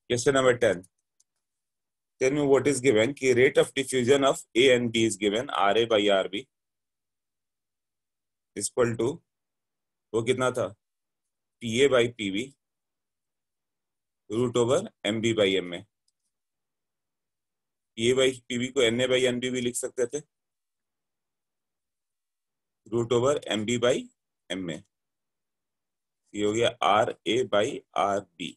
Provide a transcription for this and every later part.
Question number 10, tell me what is given कि rate of diffusion of A and B is given RA by RB is equal to, वो कितना था, PA by PB root over MB by MA। PA by PB को NA by NB भी लिख सकते थे, root over MB by MA। ये हो गया RA by RB,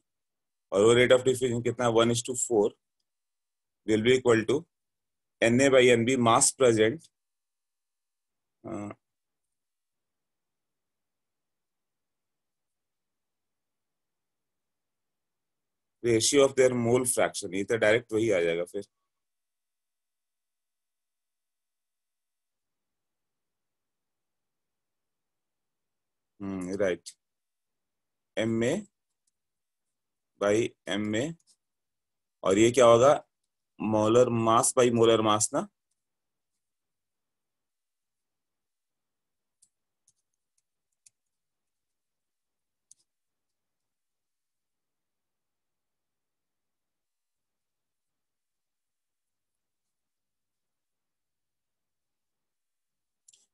और वो रेट ऑफ डिफ्यूजन कितना, 1:4 will be equal to NA by NB mass present, ratio of their mole fraction. ये तो डायरेक्ट वही आ जाएगा फिर। राइट, MA by MA, और ये क्या होगा, molar mass by molar mass ना।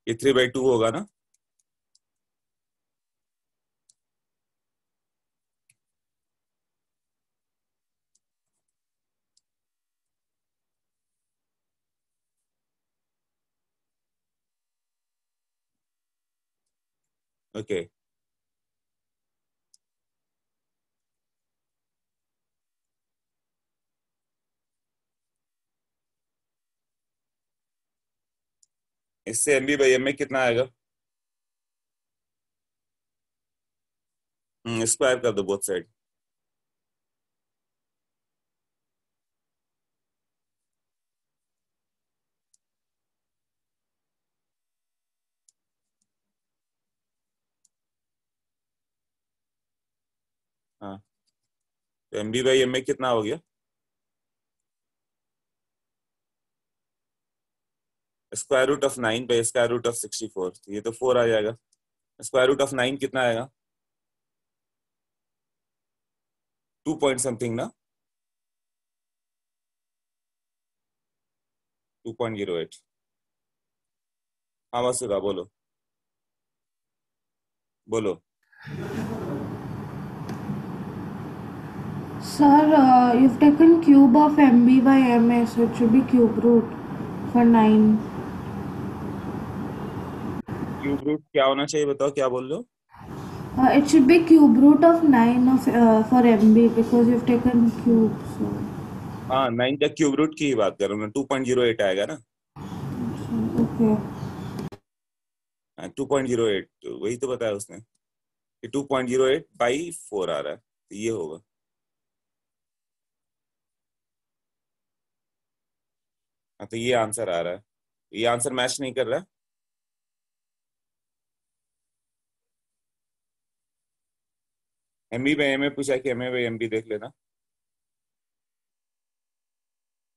ये 3/2 होगा ना। ओके, इससे MB by MA कितना आएगा, स्क्वायर कर दो बोथ साइड। हाँ, तो MB by MA कितना हो गया, square root of 9 by square root of 64, ये तो 4 आ जाएगा। स्क्वायर रूट ऑफ 9 कितना आएगा, 2 पॉइंट समथिंग ना, 2.08। हाँ बस बोलो बोलो। Sir, you've taken cube of MB by MA, so it should be cube root for 9. Cube root क्या होना चाहिए, बताओ क्या बोल रहे हो। It should be cube root of 9 of for MB because you've taken cube. So. हाँ, 9 का क्यूब रूट की बात कर रहा हूँ, 2.08 आएगा ना। Okay. 2.08, वही तो बताया उसने कि 2.08 बाई 4 आ रहा है, तो ये होगा। हाँ, तो ये आंसर आ रहा है, ये आंसर मैच नहीं कर रहा है। MB बाई MA पूछा कि MA बाई MB देख लेना।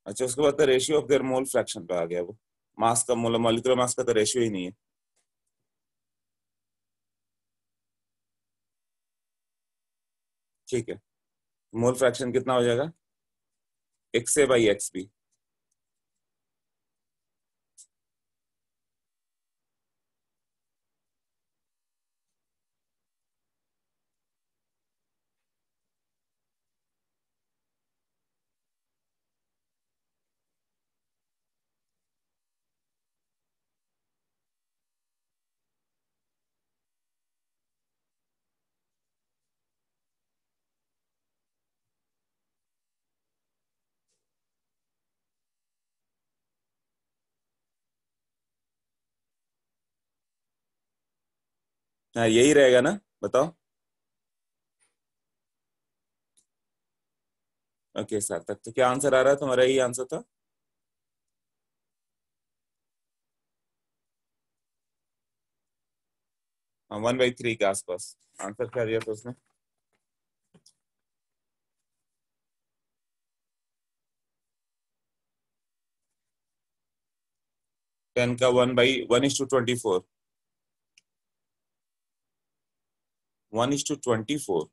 अच्छा, उसके बाद तो ratio of their mole fraction पे आ गया, वो मास का मॉलिक्यूलर मास का तो रेशियो ही नहीं है। ठीक है, मोल फ्रैक्शन कितना हो जाएगा, XA बाई XB। हाँ, यही रहेगा ना, बताओ। ओके सर, तक तो क्या आंसर आ रहा है तुम्हारा, यही आंसर था। हाँ, 1/3 के आसपास आंसर क्या दिया था उसने। 10 का 1/1:24, 1:24।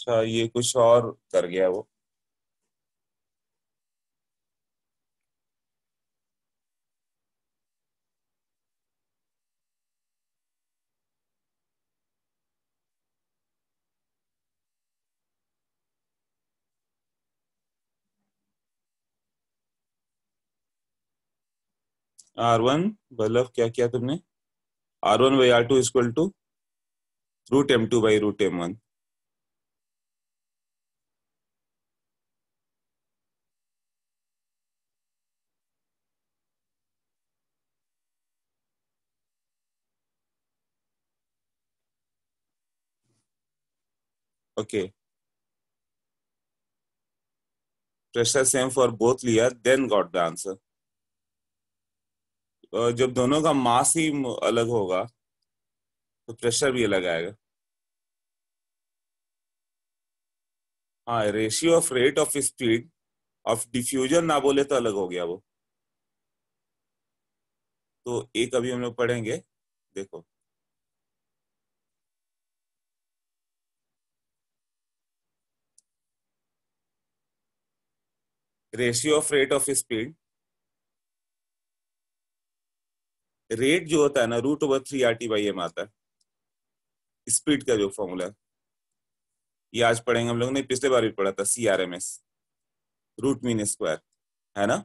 अच्छा, ये कुछ और कर गया वो। R1 मतलब क्या किया तुमने? R1/R2 equal to √M2/√M1। Okay, pressure same for both लिया, देन गॉट द आंसर। जब दोनों का मास ही अलग होगा तो प्रेशर भी अलग आएगा। हाँ, ratio of rate of speed of diffusion ना बोले तो अलग हो गया वो। तो एक अभी हम लोग पढ़ेंगे, देखो। Ratio of rate of speed, rate जो होता है ना √3 RT/M आता है, स्पीड का जो फॉर्मूला है। ये आज पढ़ेंगे हम लोग ने, पिछले बार भी पढ़ा था, CRMS, रूट मीन स्क्वायर, है ना।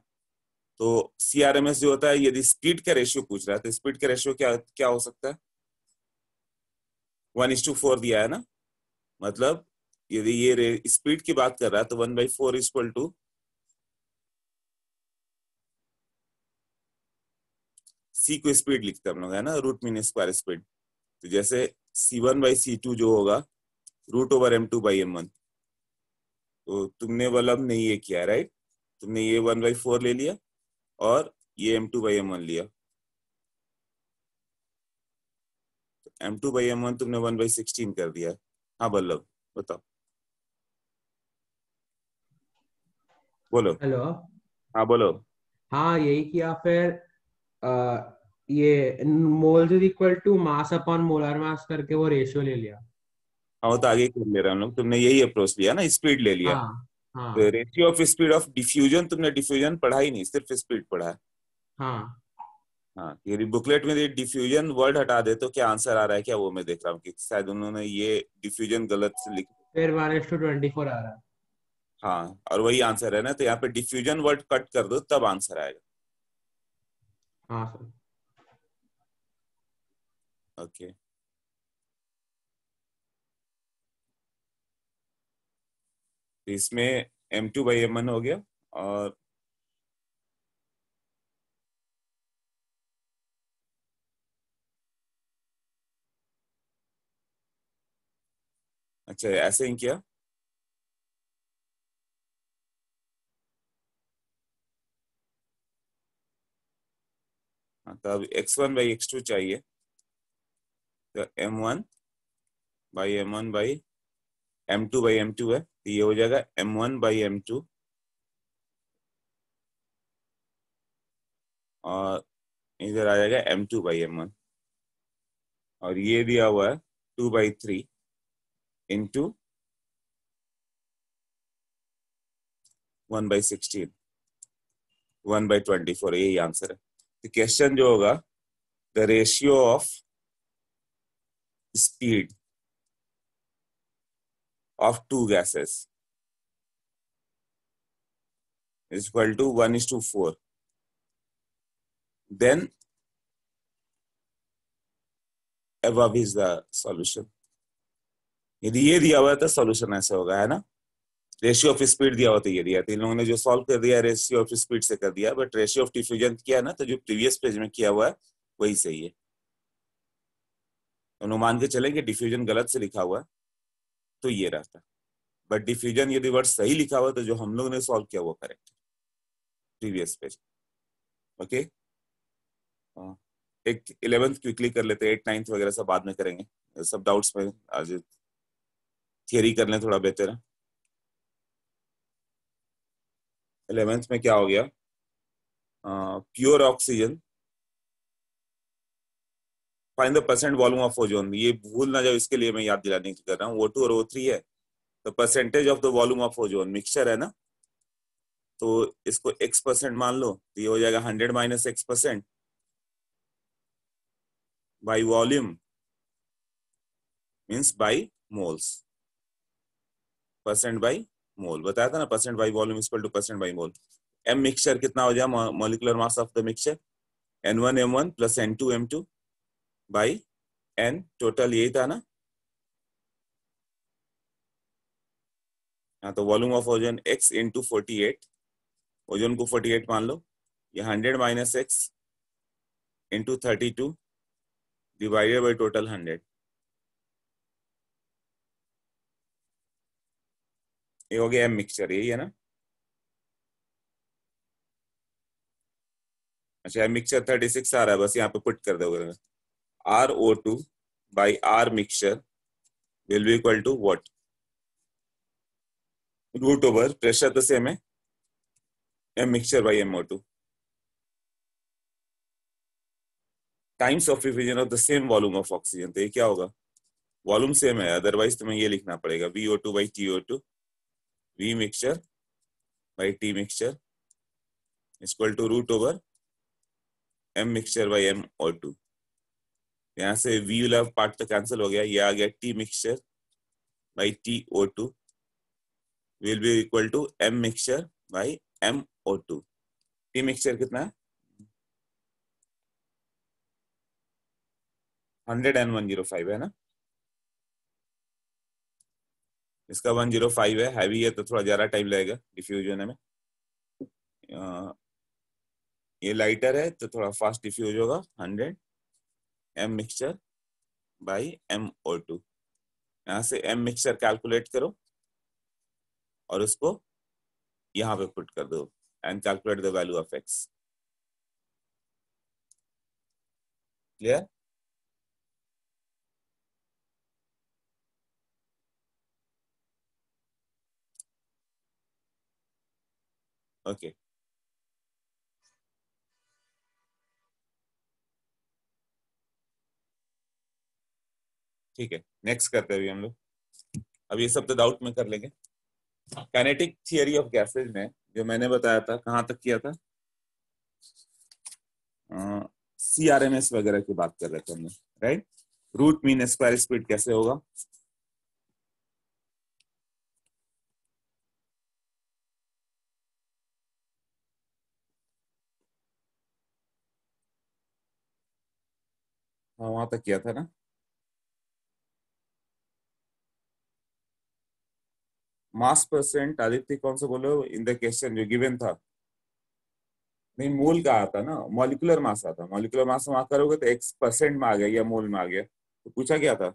तो CRMS जो होता है, यदि स्पीड का रेशियो पूछ रहा है तो स्पीड का रेशियो क्या क्या हो सकता है? 1:4 दिया है ना। मतलब यदि ये स्पीड की बात कर रहा है तो 1/4 इक्वल टू C को स्पीड लिखते हैं हम लोग, है ना, रूट मीन स्क्वायर स्पीड। तो जैसे C1/C2 जो होगा √M2/M1। तो तुमने मतलब ने ये किया, राइट? तुमने ये 1/4 ले लिया और ये M2/M1 लिया। M2/M1 तुमने 1/16 कर दिया है। हाँ बल्लभ, बताओ, बोलो। हेलो। हाँ बोलो। हाँ, यही किया फिर। ये moles is equal to mass upon molar mass करके वो रेशियो ले लिया। हाँ, वो तो आगे कर ले रहे हैं हम लोग, तुमने यही अप्रोच लिया ना, स्पीड ले लिया। हाँ तो हाँ ratio of speed of diffusion, तुमने डिफ्यूजन पढ़ा ही नहीं, सिर्फ स्पीड पढ़ा है। हाँ। हाँ, ये बुकलेट में ये डिफ्यूजन वर्ड हटा दे तो क्या आंसर आ रहा है क्या, वो मैं देख रहा हूँ कि शायद उन्होंने ये डिफ्यूजन गलत से लिख। फिर 1:24 आ रहा है। हाँ, और वही आंसर है ना, तो यहाँ पे डिफ्यूजन वर्ड कट कर दो तब आंसर आएगा। हाँ सर। ओके, तो इसमें M2/M1 हो गया। और अच्छा, ऐसे ही किया। हाँ, तो अब x1/x2 चाहिए। तो M1/M1/M2/M2 है, तो ये हो जाएगा M1/M2, और इधर आ जाएगा M2/M1। और ये दिया हुआ है 2/3 इंटू 1/16, 1/24, यही आंसर है। तो क्वेश्चन जो होगा, the ratio of speed of two gases is equal to 1:4, then above is the solution. यदि ये दिया हुआ है तो सॉल्यूशन ऐसे होगा, है ना। रेशियो ऑफ स्पीड दिया हुआ तो ये दिया, तो इन लोगों ने जो सॉल्व कर दिया रेशियो ऑफ स्पीड से कर दिया, बट रेशियो ऑफ डिफ्यूजन किया ना, तो जो प्रीवियस पेज में किया हुआ है वही सही है। तो मान के चलेंगे डिफ्यूजन गलत से लिखा हुआ है तो ये रहता, बट डिफ्यूजन यदि वर्ड सही लिखा हुआ तो जो हम लोग ने सॉल्व किया वो करेक्ट, प्रीवियस पेज। ओके, एक 11th क्विकली कर लेते हैं, 8th 9th वगैरह सब बाद में करेंगे, सब डाउट्स में आज थियरी कर लें, थोड़ा बेहतर है। 11th में क्या हो गया, pure oxygen, find the percent volume of ozone. ये भूल ना जाओ, इसके लिए मैं याद दिलाने की कर रहा हूँ। O2 और O3 है, the percentage of the volume of ozone, mixture है ना, तो इसको x% मान लो, तो ये हो जाएगा 100 minus x% by volume means by moles, percent by mole बताया था ना, percent by volume equal to percent by mole. M mixture कितना हो जाए, molecular mass of the mixture N1 M1 plus N2 M2 by N total, यही था ना। हाँ, तो volume of ozone x into 48, ozone को 48 मान लो, ये 100 minus x into 32 divided by total 100, ये हो गया एम मिक्सचर, यही है ना। अच्छा, एम मिक्सचर 36 आ रहा है, बस यहाँ पे पुट कर दोगे, RO2 by R mixture will be equal to what, root over, pressure तो सेम है, M mixture by MO2 times of diffusion of the same volume of oxygen. तो ये क्या होगा, वॉल्यूम सेम है, अदरवाइज तुम्हें ये लिखना पड़ेगा VO2 by TO2, V mixture by T mixture equal to root over M mixture by MO2। यहाँ से V वाला पार्ट तो कैंसिल हो गया, ये आ गया T mixture by TO2 will be equal to M mixture by MO2। T mixture कितना है, 100 and 105 है ना, इसका 105 है, हैवी है तो थोड़ा ज्यादा टाइम लगेगा डिफ्यूजन में, ये लाइटर है तो थोड़ा फास्ट डिफ्यूज होगा। 100 M मिक्सचर बाई MO2, यहाँ से M मिक्सचर कैलकुलेट करो और उसको यहाँ पे पुट कर दो and calculate the value of x। Clear? Okay, ठीक है, नेक्स्ट करते हैं अभी हम लोग। अब ये सब तो डाउट में कर लेंगे। काइनेटिक थियरी ऑफ गैसेज में जो मैंने बताया था, कहाँ तक किया था, CRMS वगैरह की बात कर रहे थे हमने, right. Root mean square speed कैसे होगा, हाँ वहां तक किया था ना। मास परसेंट आदित्य कौन सा बोलो इन द क्वेश्चन जो गिवन था, नहीं मोल का आता ना, मॉलिक्यूलर मास आता, मॉलिक्यूलर मास वहां करोगे तो x% में आ गया या मोल में आ गया, तो पूछा क्या था,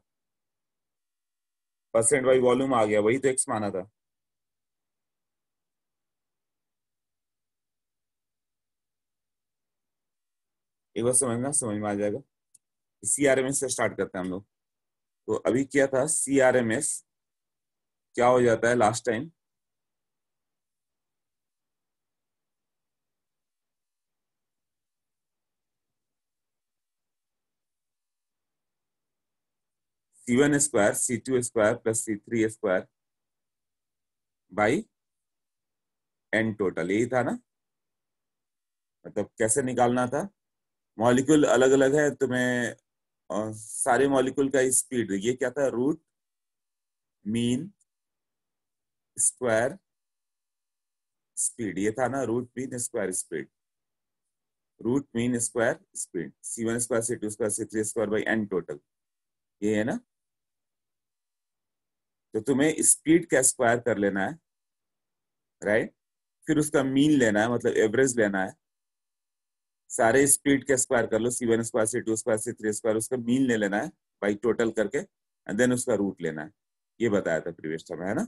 परसेंट बाई वॉल्यूम आ गया, वही तो x माना था। एक बार समझना, समझ में आ जाएगा। CRMS से स्टार्ट करते हैं हम लोग। तो अभी क्या था, CRMS क्या हो जाता है last time, C1 square C2 square plus C3 square by N total, यही था ना। मतलब कैसे निकालना था, मॉलिक्यूल अलग अलग है तो मैं सारे मॉलिक्यूल का स्पीड, ये क्या था, रूट मीन स्क्वायर स्पीड, ये था ना, root mean square speed, root mean square speed C1 square C2 square C3 square by N total, ये है ना। तो तुम्हें स्पीड का स्क्वायर कर लेना है, राइट, फिर उसका मीन लेना है, मतलब एवरेज लेना है, सारे स्पीड का स्क्वायर कर लो, C1 square C2 square C3 square, उसका मीन ले लेना है बाई टोटल करके, एंड देन उसका रूट लेना है, ये बताया था प्रीवियस टाइम, है ना।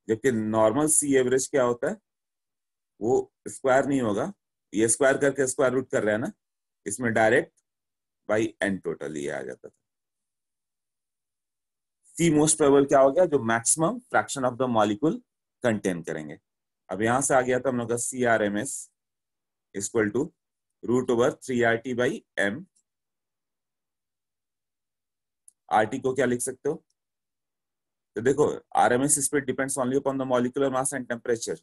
जबकि नॉर्मल C एवरेज क्या होता है, वो स्क्वायर नहीं होगा, ये स्क्वायर करके स्क्वायर रूट कर रहे हैं ना, इसमें डायरेक्ट बाई N टोटल ये आ जाता था। C मोस्ट प्रोबेबल क्या हो गया, जो maximum fraction of the molecule contain करेंगे। अब यहां से आ गया था हम लोग का CRMS equal to root over 3RT by M। RT को क्या लिख सकते हो, तो देखो RMS speed depends only upon the molecular mass and temperature.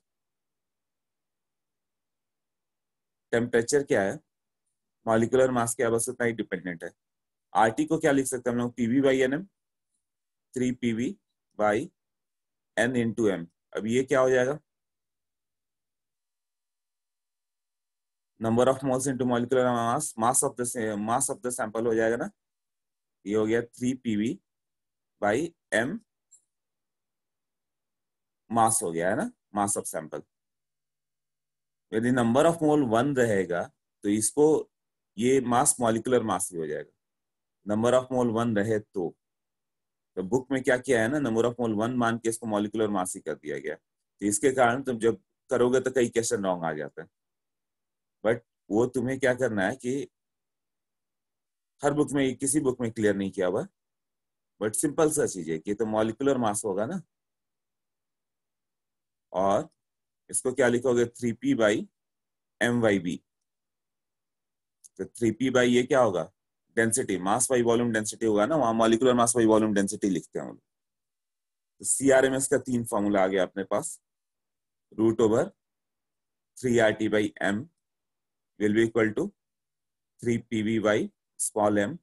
Temperature क्या है, मॉलिक्यूलर मास के बस उतना ही डिपेंडेंट है। RT को क्या लिख सकते हैं हम लोग, PV by NM, 3PV by N into M। अब ये क्या हो जाएगा, number of moles into molecular mass, mass of the sample हो जाएगा ना। ये हो गया 3PV बाई M, मास हो गया है ना, मास ऑफ सैंपल। यदि नंबर ऑफ मोल 1 रहेगा तो इसको ये मास मॉलिक्यूलर मास ही हो जाएगा, नंबर ऑफ मोल 1 रहे तो बुक में क्या किया है ना, नंबर ऑफ मोल 1 मान के इसको मॉलिक्यूलर मास ही कर दिया गया। तो इसके कारण तुम जब करोगे तो कई क्वेश्चन रॉन्ग आ जाते हैं। बट वो तुम्हें क्या करना है कि हर बुक में, किसी बुक में क्लियर नहीं किया हुआ, बट सिंपल सा चीज है कि तो मॉलिक्यूलर मास होगा ना, और इसको क्या लिखोगे 3P बाई MYB। तो 3P बाई ये क्या होगा, density, mass by volume density होगा ना, वहां molecular mass by volume density लिखते हैं हम लोग। तो CRMS का 3 फॉर्मूला आ गया अपने पास, √3RT by M will be equal to 3PV by small m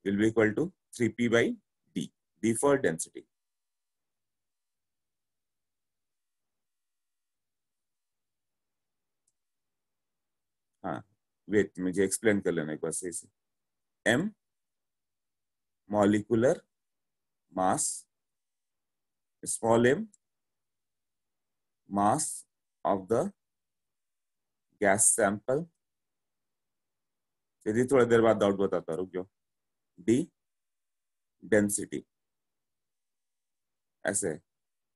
will be equal to 3P by D, D for density। हाँ वेट, मुझे एक्सप्लेन कर लेने एक बार सही से। M molecular mass, small m mass of the gas sample, यदि थोड़ा देर बाद डाउट बताता, रुक जाओ। D density. ऐसे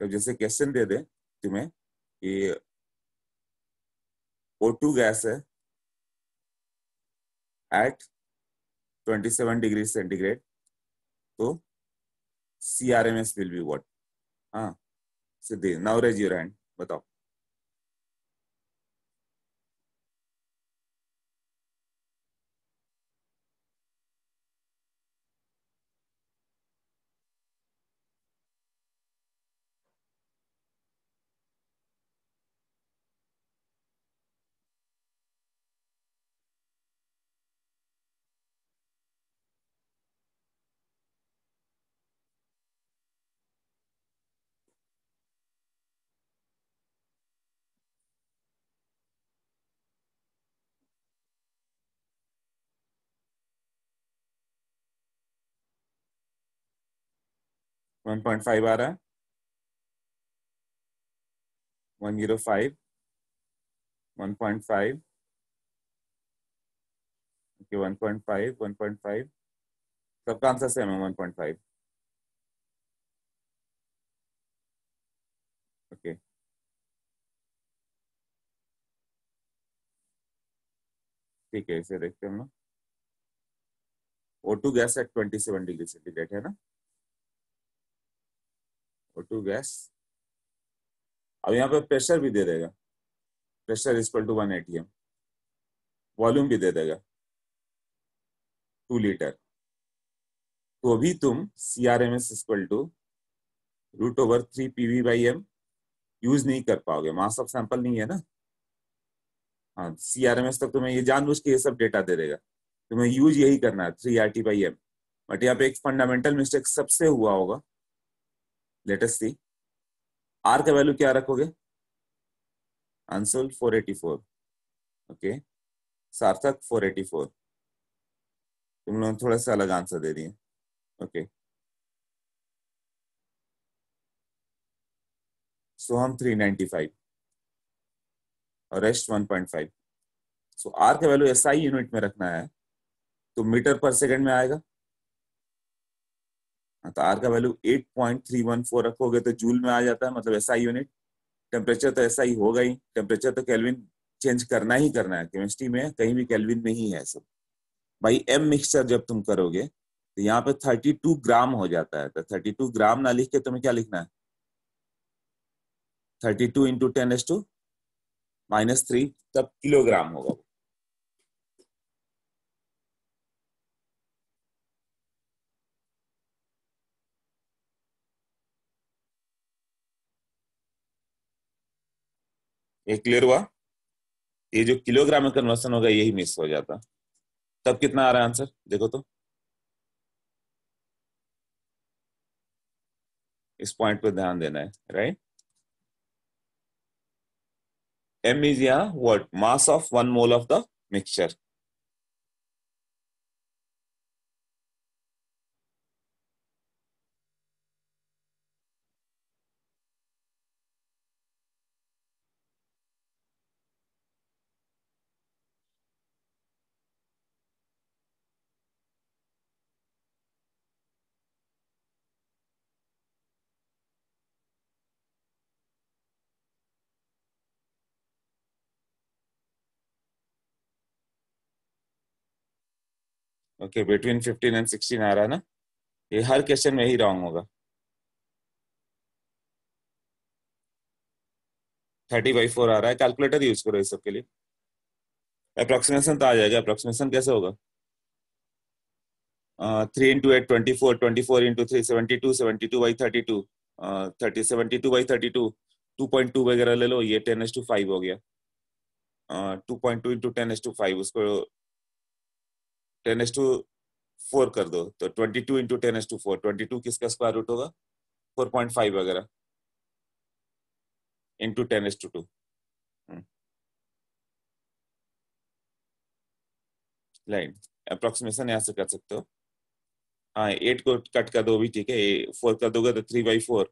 तो जैसे क्वेश्चन दे दे तुम्हें कि O2 गैस है एट 27 डिग्री सेंटीग्रेड, तो CRMS विल बी व्हाट। हाँ सिद्धि, नाउ रेज योर हैंड, बताओ। वन 1.5 आ रहा है, 105, 1.5, ओके 1.5, 1.5, सबका आंसर सेम है 1.5। ओके ठीक है, इसे देखते हैं हम लोग। O2 gas at 27 degree centigrade है ना, O2 गैस। अब यहाँ पे प्रेशर भी दे देगा, pressure equal to 1 atm, volume भी दे देगा 2 लीटर। तो अभी तुम CRMS equal to √3PV by M use नहीं कर पाओगे, मास ऑफ सैंपल नहीं है ना। हाँ CRMS तक तुम्हें ये जानबूझ के ये सब डेटा दे देगा, तुम्हें यूज यही करना है 3RT बाई M। बट यहाँ पे एक फंडामेंटल मिस्टेक सबसे हुआ होगा, लेट अस सी। R का वैल्यू क्या रखोगे, अंशुल 484, ओके सार्थक 484, तुम लोग थोड़ा सा अलग आंसर दे दिए, ओके सोहम 395 और रेस्ट 1.5। सो R का वैल्यू SI यूनिट में रखना है तो मीटर पर सेकंड में आएगा। तो R का वैल्यू 8.314 रखोगे तो जूल में आ जाता है, मतलब SI यूनिट। टेम्परेचर तो SI होगा ही, टेम्परेचर तो केल्विन चेंज करना ही करना है, केमिस्ट्री में कहीं भी केल्विन में ही है सब। भाई M मिक्सचर जब तुम करोगे तो यहाँ पे 32 ग्राम हो जाता है, तो 32 ग्राम ना लिख के तुम्हें क्या लिखना है, 32 इंटू 10⁻⁻3, तब किलोग्राम होगा। ये क्लियर हुआ? ये जो किलोग्राम में कन्वर्सन होगा यही मिस हो जाता। तब कितना आ रहा है आंसर देखो तो, इस पॉइंट पे ध्यान देना है, राइट? m is यहाँ what mass of 1 mole of the mixture. Okay, between 15 and 16 आ रहा है ना? ये हर क्वेश्चन में ही रॉन्ग होगा। 30/4 आ रहा है, कैलकुलेटर यूज करो इस सब के लिए। अप्रोक्सीमेशन तो आ जाएगा। अप्रोक्सीमेशन कैसे होगा? 3 × 8 24, 24 × 3 72, 72/32, 72/32, 2.2 वगैरह ले लो, ये 10⁵ हो गया। 2.2 × 10⁵, उसको 10⁴ कर दो तो 22 × 10⁴, 22 किसका स्क्वायर रूट होगा? 4.5 वगैरह इंटू 10⁵2। लाइन अप्रोक्सीमेशन यहाँ से कर सकते हो। हाँ, 8 को कट कर दो भी ठीक है, 4 कर दोगे तो 3/4,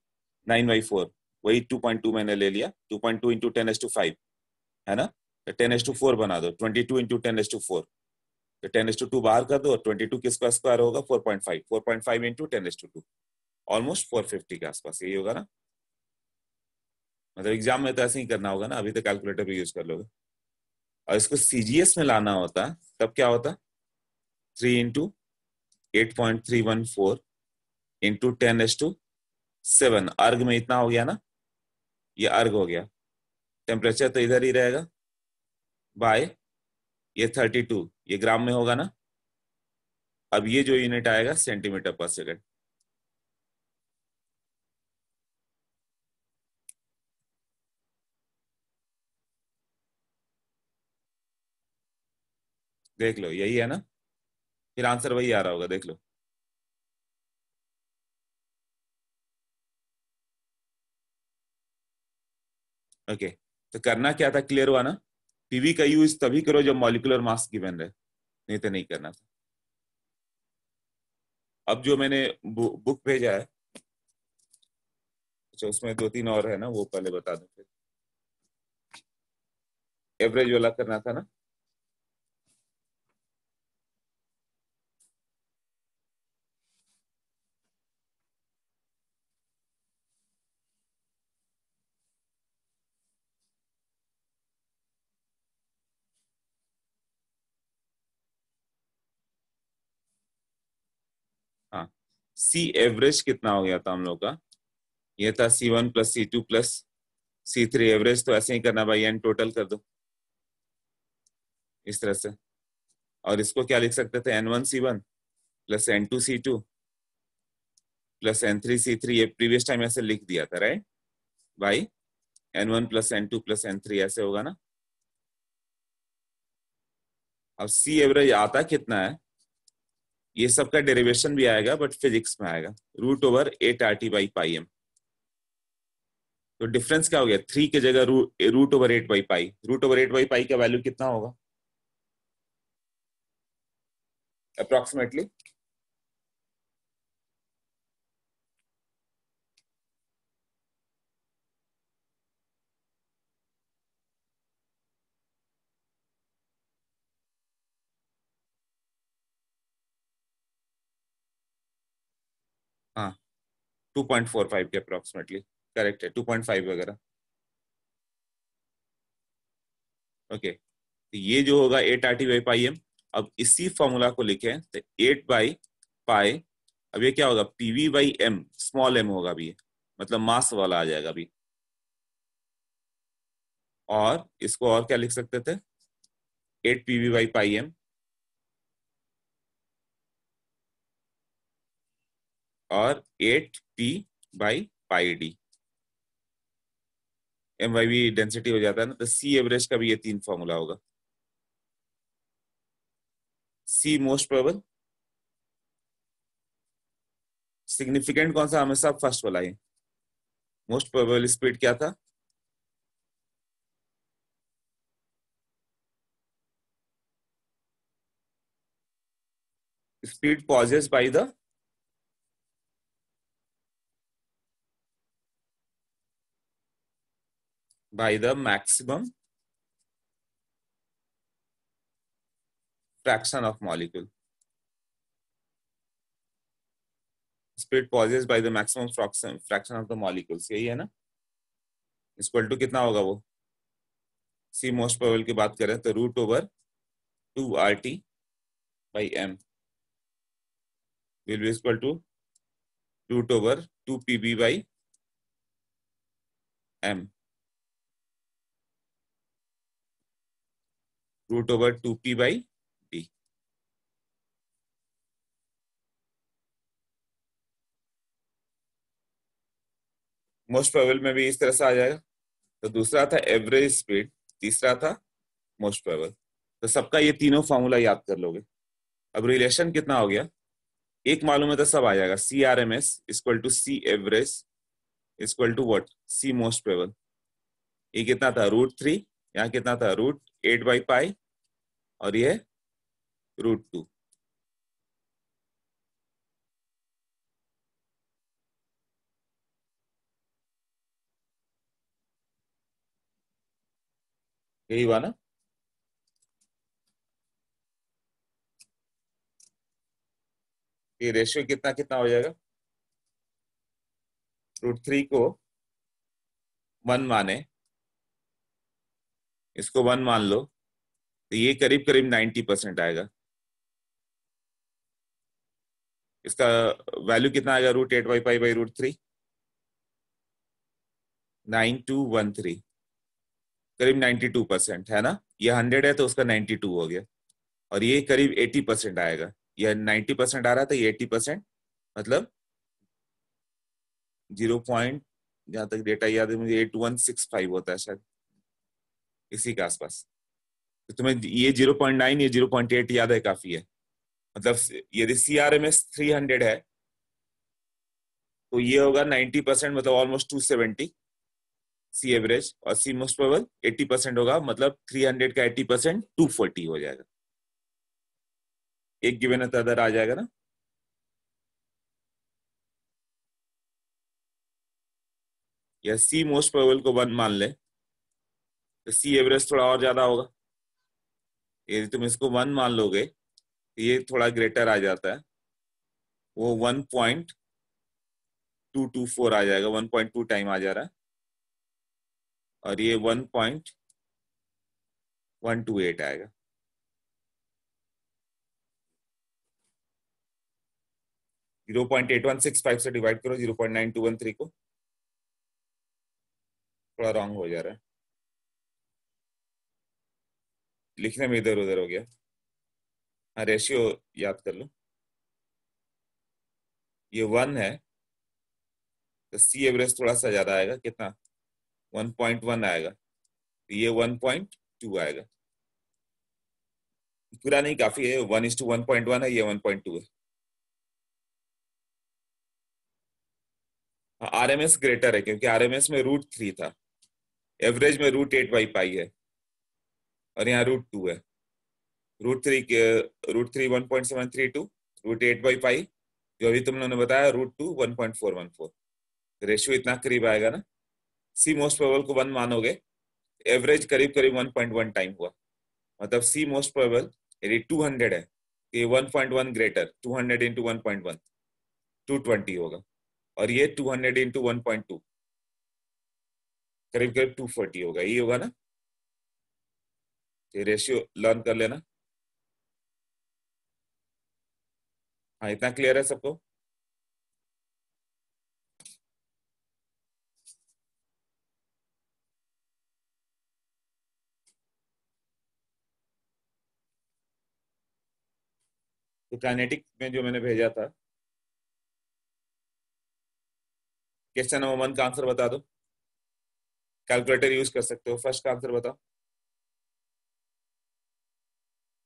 9/4, वही 2.2 मैंने ले लिया। 2.2 × 10⁵, है ना? तो 10⁴ बना दो, 22 × 10⁴, तो 10⁵2 बाहर कर दो, 22 किसका स्क्वायर होगा? 4.5, 4.5 × 10⁵2, ऑलमोस्ट 450 के आसपास यही होगा ना? मतलब एग्जाम में तो ऐसे ही करना होगा ना, अभी तो कैलकुलेटर भी यूज कर लोगे। और इसको सीजीएस में लाना होता तब क्या होता? 3 × 8.314 × 10⁻7, अर्ग में इतना हो गया ना, ये अर्ग हो गया। टेम्परेचर तो इधर ही रहेगा, बाय ये 32, ये ग्राम में होगा ना। अब ये जो यूनिट आएगा सेंटीमीटर पर सेकंड। देख लो यही है ना, फिर आंसर वही आ रहा होगा, देख लो। ओके, तो करना क्या था, क्लियर हुआ ना? पीवी का यूज तभी करो जब मॉलिक्यूलर मास गिवन रहे, नहीं तो नहीं करना था। अब जो मैंने बुक भेजा है, अच्छा उसमें 2-3 और है ना, वो पहले बता दूं फिर। एवरेज वाला करना था ना? हाँ, सी एवरेज कितना हो गया था हम लोग का? ये था C1 + C2 + C3 एवरेज। तो ऐसे ही करना भाई, एन टोटल कर दो इस तरह से। और इसको क्या लिख सकते थे? N1C1 + N2C2 + N3C3, ये प्रीवियस टाइम ऐसे लिख दिया था, राइट? भाई N1 + N2 + N3 ऐसे होगा ना। अब सी एवरेज आता कितना है, ये सबका डेरिवेशन भी आएगा बट फिजिक्स में आएगा, √8RT/πm। तो डिफरेंस क्या हो गया? 3 की जगह √8/π। √8/π का वैल्यू कितना होगा अप्रोक्सीमेटली? हाँ, 2.45 के अप्रोक्सीमेटली करेक्ट है, 2.5 वगैरह। ओके, तो ये जो होगा 8RT/πm। अब इसी फॉर्मूला को लिखें तो 8/π। अब ये क्या होगा? PV/m, स्मॉल m होगा अभी, मतलब मास वाला आ जाएगा अभी। और इसको और क्या लिख सकते थे? 8 PV/πm और 8 P/πd। एम वाई भी डेंसिटी हो जाता है ना, तो सी एवरेज का भी ये 3 फॉर्मूला होगा। सी मोस्ट प्रोबेबल, सिग्निफिकेंट कौन सा, हमेशा फर्स्ट वाला है। मोस्ट प्रोबेबल स्पीड क्या था, speed possess by the maximum fraction of molecule. Speed possess by the maximum fraction of the molecules, यही है ना। इक्वल टू कितना होगा वो, सी मोस्ट प्रोबेबल की बात करें तो √2 RT by M will be equal to √2 PB by M, √2P by D। Most probable में भी इस तरह से आ जाएगा। तो दूसरा था एवरेज स्पीड, तीसरा था मोस्ट प्रोबेबल। तो सबका ये तीनों फॉर्मूला याद कर लोगे। अब रिलेशन कितना हो गया, एक मालूम है तो सब आ जाएगा। CRMS equal to C average equal to what, C most probable. ये कितना था √3, यहाँ कितना था √8/π, और ये √2। यही हुआ ना। ये रेशियो कितना कितना हो जाएगा, √3 को 1 माने, इसको 1 मान लो, तो ये करीब करीब 90% आएगा। इसका वैल्यू कितना आएगा, √8/π/√3, 9213, करीब 92% है ना। ये 100 है तो उसका 92 हो गया, और ये करीब 80% आएगा। ये 90% आ रहा था, ये 80%, मतलब 0. जहां तक डेटा याद है मुझे 8165 होता है शायद, इसी के आसपास। तो तुम्हें ये 0.9, ये 0.8 याद है, काफी है। मतलब यदि CRMS 300 है तो ये होगा 90%, मतलब ऑलमोस्ट 270 सी एवरेज, और सी मोस्ट प्रोबेबल 80% होगा, मतलब 300 का 80% 240 हो जाएगा। एक गिवन अदर आ जाएगा ना। या सी मोस्ट प्रोबेबल को 1 मान ले तो सी एवरेज थोड़ा और ज्यादा होगा। यदि तुम इसको 1 मान लोगे तो ये थोड़ा ग्रेटर आ जाता है, वो 1.224 आ जाएगा, 1.2 टाइम आ जा रहा है, और ये 1.128 आएगा। 0.8165 से डिवाइड करो 0.9213 को, थोड़ा रॉन्ग हो जा रहा है, लिखने में इधर उधर हो गया। हाँ, रेशियो याद कर लो। ये 1 है तो सी एवरेज थोड़ा सा ज्यादा आएगा, कितना 1.1 आएगा, तो ये 1.2 आएगा। पूरा नहीं, काफी है, 1:1.1 है, ये 1.2 है। RMS ग्रेटर है क्योंकि RMS में √3 था, एवरेज में √8/π है, और यहाँ √2 है। √3 के √3 1.732, √8/π जो अभी तुम लोगों ने बताया √2 1.414, रेशियो इतना करीब आएगा ना। सी मोस्ट प्रोबेबल को 1 मानोगे, एवरेज करीब करीब 1.1 टाइम हुआ, मतलब सी मोस्ट प्रोबेबल यदि 200 है, ये 1.1 ग्रेटर, 200 इंटू 1.1 220 होगा, और ये 200 इंटू 1.2 करीब करीब 240 होगा, ये होगा ना। ये रेशियो लर्न कर लेना। हाँ, इतना क्लियर है सबको। तो काइनेटिक में जो मैंने भेजा था, क्वेश्चन नंबर 1 का आंसर बता दो। कैलकुलेटर यूज कर सकते हो। फर्स्ट का आंसर बताओ,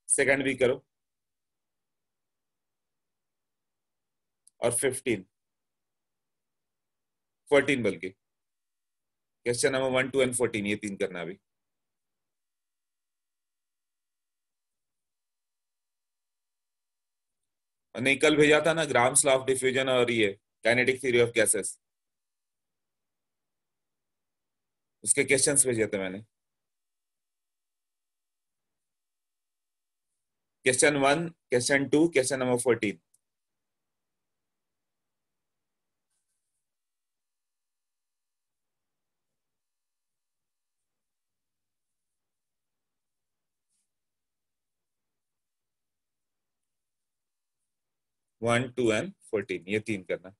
सेकंड भी करो, और 15, 14 बल्कि। क्वेश्चन नंबर 1, 2 एंड 14, ये तीन करना अभी। नहीं, कल भेजा था ना ग्राम्स लॉ ऑफ डिफ्यूजन और ये काइनेटिक थ्योरी ऑफ गैसेस, उसके क्वेश्चंस भेजे थे मैंने। Question 1, question 2, question number 14। One, two and 14, ये तीन करना।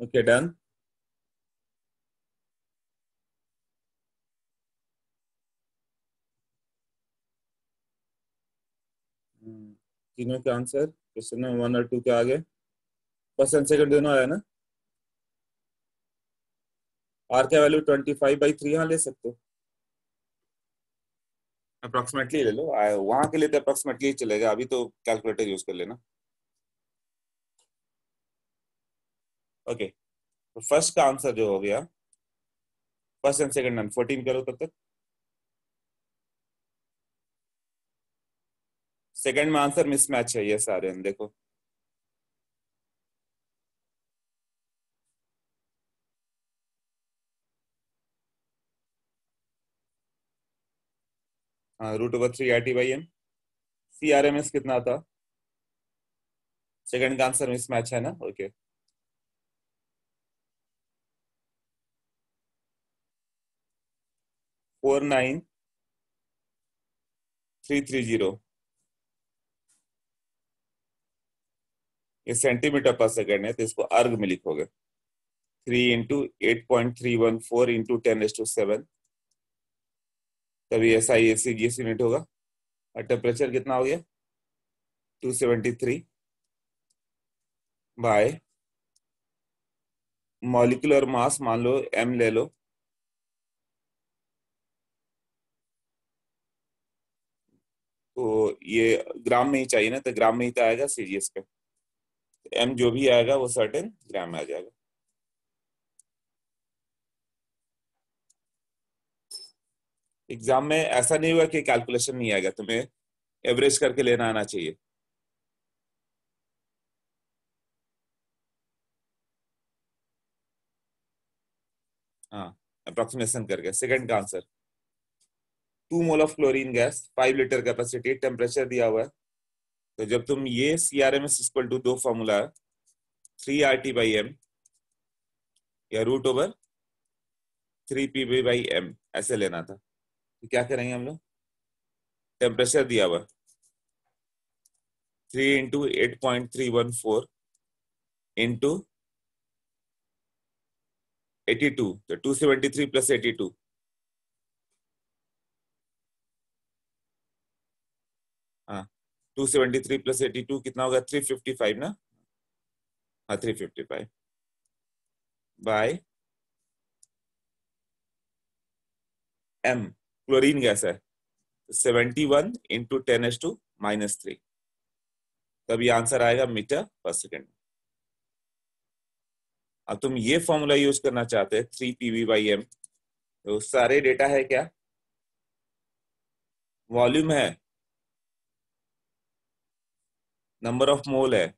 Okay done. तीनों के आंसर क्वेश्चन में 1 और 2 के आगे फर्स्ट एंड सेकंड दोनों आया ना। आर का वैल्यू 25/3 यहाँ ले सकते हो, अप्रोक्सीमेटली ले लो। वहां के लिए तो अप्रोक्सीमेटली चलेगा, अभी तो कैलकुलेटर यूज कर लेना। ओके, तो फर्स्ट का आंसर जो हो गया, फर्स्ट एंड सेकंड नन 14 करो तब तक। सेकंड में आंसर मिसमैच है, ये सारे देखो। हाँ, √3 RT/m। CRMS कितना था? सेकंड का आंसर मिसमैच है ना। ओके, 49330। ये सेंटीमीटर पर सेकंड है, तो इसको अर्ग में लिखोगे। 3 × 8.314 × 10⁻⁷, तभी SI/ACGS यूनिट होगा। और टेम्परेचर कितना हो गया? 273 बाय मॉलिक्यूलर मास मान लो m ले लो, तो ये ग्राम में ही चाहिए ना, तो ग्राम में ही तो आएगा CGS का। m जो भी आएगा वो सर्टेन ग्राम में आ जाएगा। एग्जाम में ऐसा नहीं हुआ कि कैलकुलेशन नहीं आएगा, तुम्हें एवरेज करके लेना आना चाहिए। हाँ, अप्रोक्सीमेशन करके। सेकंड का answer 2 mole of chlorine gas, 5 litre capacity, temperature दिया हुआ है। तो जब तुम ये CRMS equal to 2 formula 3 RT/m या √3 PV/m ऐसे लेना था। तो क्या करेंगे हम लोग? टेम्परेचर दिया हुआ 3 × 8.314 इंटू 82, तो 273 + 82। हाँ, 273 + 82 कितना होगा? 355 ना। हाँ, 355 बाय m, क्लोरीन गैस है, 71 × 10⁻⁻3। तब ये आंसर आएगा मीटर पर सेकेंड। अब तुम ये फॉर्मूला यूज करना चाहते हैं 3 PV/m, तो सारे डेटा है क्या? वॉल्यूम है, नंबर ऑफ मोल है,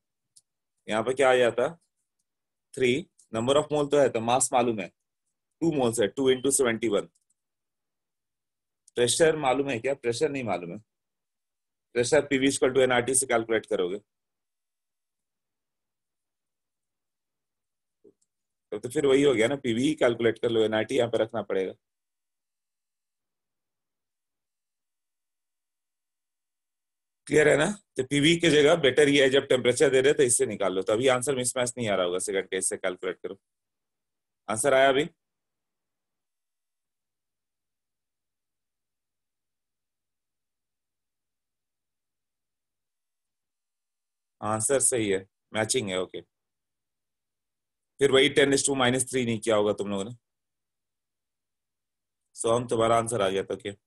यहाँ पे क्या आ जाता? 3। नंबर ऑफ मोल तो है, तो मास मालूम है 2 मोल्स है, 2 × 71। प्रेशर मालूम है क्या? प्रेशर नहीं मालूम है। प्रेशर PV = nRT से कैलकुलेट करोगे। तो फिर वही हो गया ना, PV ही कैलकुलेट कर लो, nRT यहाँ पे रखना पड़ेगा। क्लियर है ना? तो PV की जगह बेटर ये है, जब टेम्परेचर दे रहे तो इससे निकाल लो, तो अभी आंसर मिसमैच नहीं आ रहा होगा सेकंड के, इससे कैलकुलेट करो। आंसर आया अभी? आंसर सही है, मैचिंग है। ओके, फिर वही 10⁻³ नहीं किया होगा तुम लोगों ने। सो हम तुम्हारा आंसर आ गया था। ओके, तो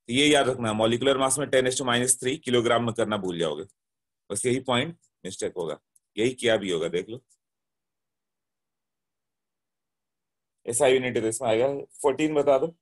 ये याद रखना, मॉलिक्यूलर मास में 10⁻³ किलोग्राम में करना भूल जाओगे, बस यही पॉइंट मिस्टेक होगा। यही किया भी होगा, देख लो। ऐसा यूनिट है, इसमें आएगा 14, बता दो।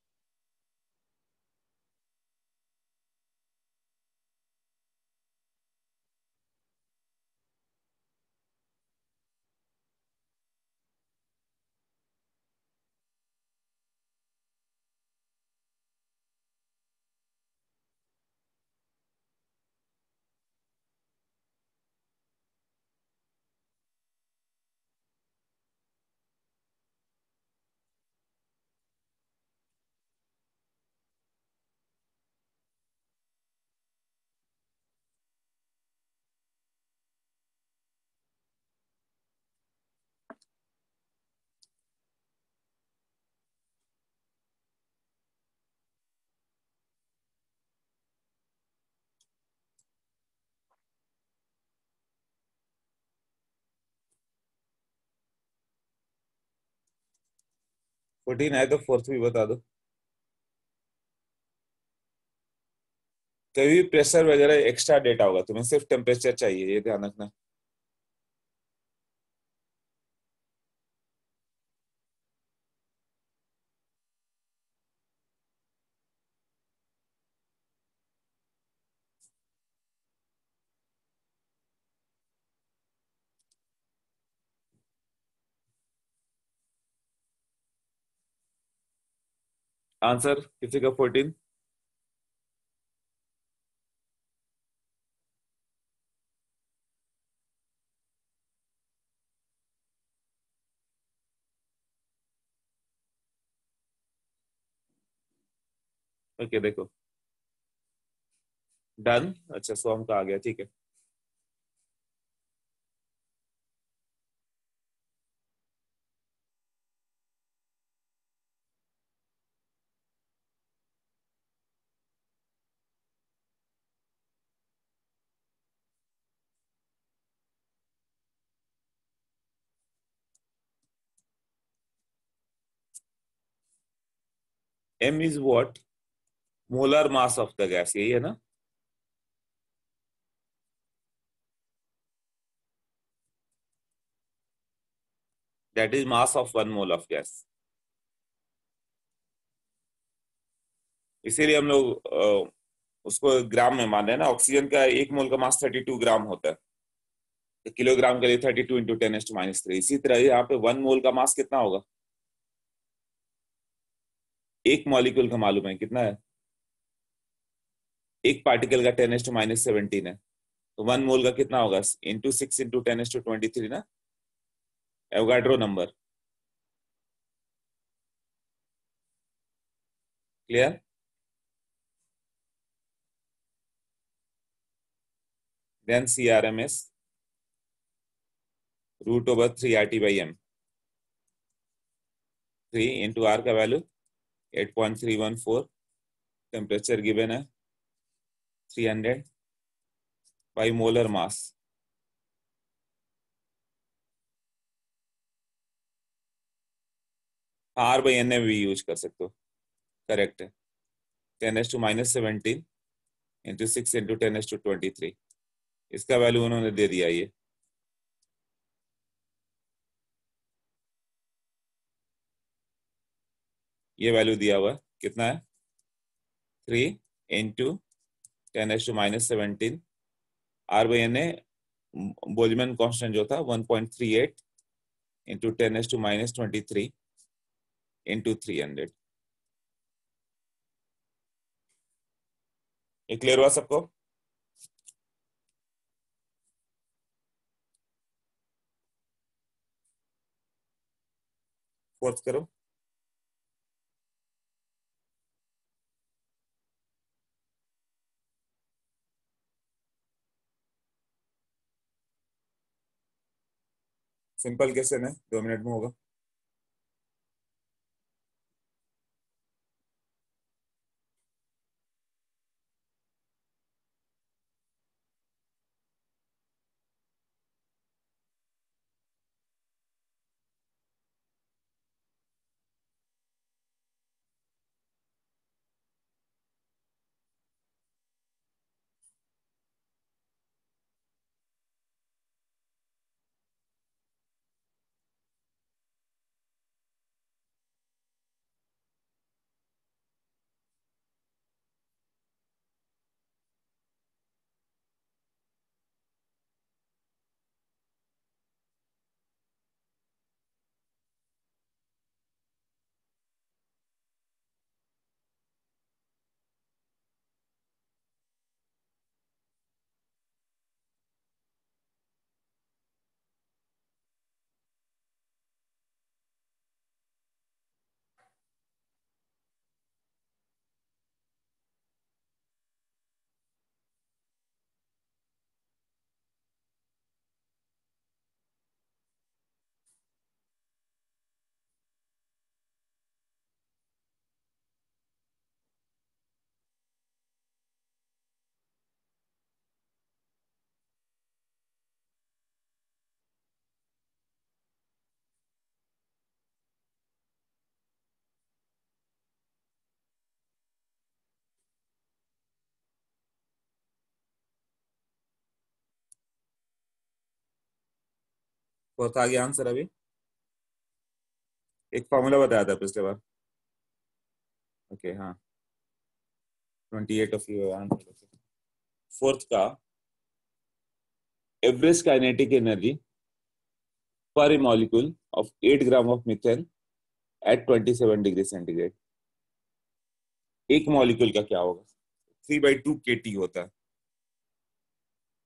14 है तो फोर्थ भी बता दो। कभी भी प्रेशर वगैरह एक्स्ट्रा डेटा होगा, तुम्हें सिर्फ टेम्परेचर चाहिए, ये ध्यान रखना। आंसर किसी का 14? ओके देखो, डन। अच्छा सोम का आ गया, ठीक है। M is what? Molar mass of the gas, यही है ना? That is mass of 1 mole of gas. इसीलिए हम लोग उसको ग्राम में मान रहे हैं ना। ऑक्सीजन का 1 मोल का मास 32 ग्राम होता है, तो किलोग्राम के लिए 32 इंटू 10⁻³ इसी तरह यहाँ पे 1 मोल का मास कितना होगा? एक मॉलिक्यूल का मालूम है कितना है? एक पार्टिकल का 10⁻17 है, तो 1 मोल का कितना होगा? इंटू 6 इंटू 10⁻23 ना, Avogadro number. Clear? Then CRMS √3 RT/m। 3 into R का वैल्यू 8.314, टेम्परेचर गिवन है 300 बाई मोलर मास। R/N में भी यूज कर सकते हो, करेक्ट है। 10⁻17 इंटू 6 इंटू 10⁻23, इसका वैल्यू उन्होंने दे दिया। ये वैल्यू दिया हुआ है, कितना है? 3 इंटू 10⁻17। R/N ए बोल्ट्जमैन कांस्टेंट जो था 1.38 इंटू 10⁻23 इंटू 300। ये क्लियर हुआ सबको? फोर्थ करो। सिंपल क्वेश्चन है, 2 मिनट में होगा। फोर्थ आ गया आंसर अभी। एक फॉर्मूला बताया था पिछले बार। ओके हाँ, 28 ऑफ योर आंसर। फोर्थ का average kinetic energy per molecule of 8 gram of methane at 27 degree centigrade. एक मॉलिक्यूल का क्या होगा? 3/2 kT होता है।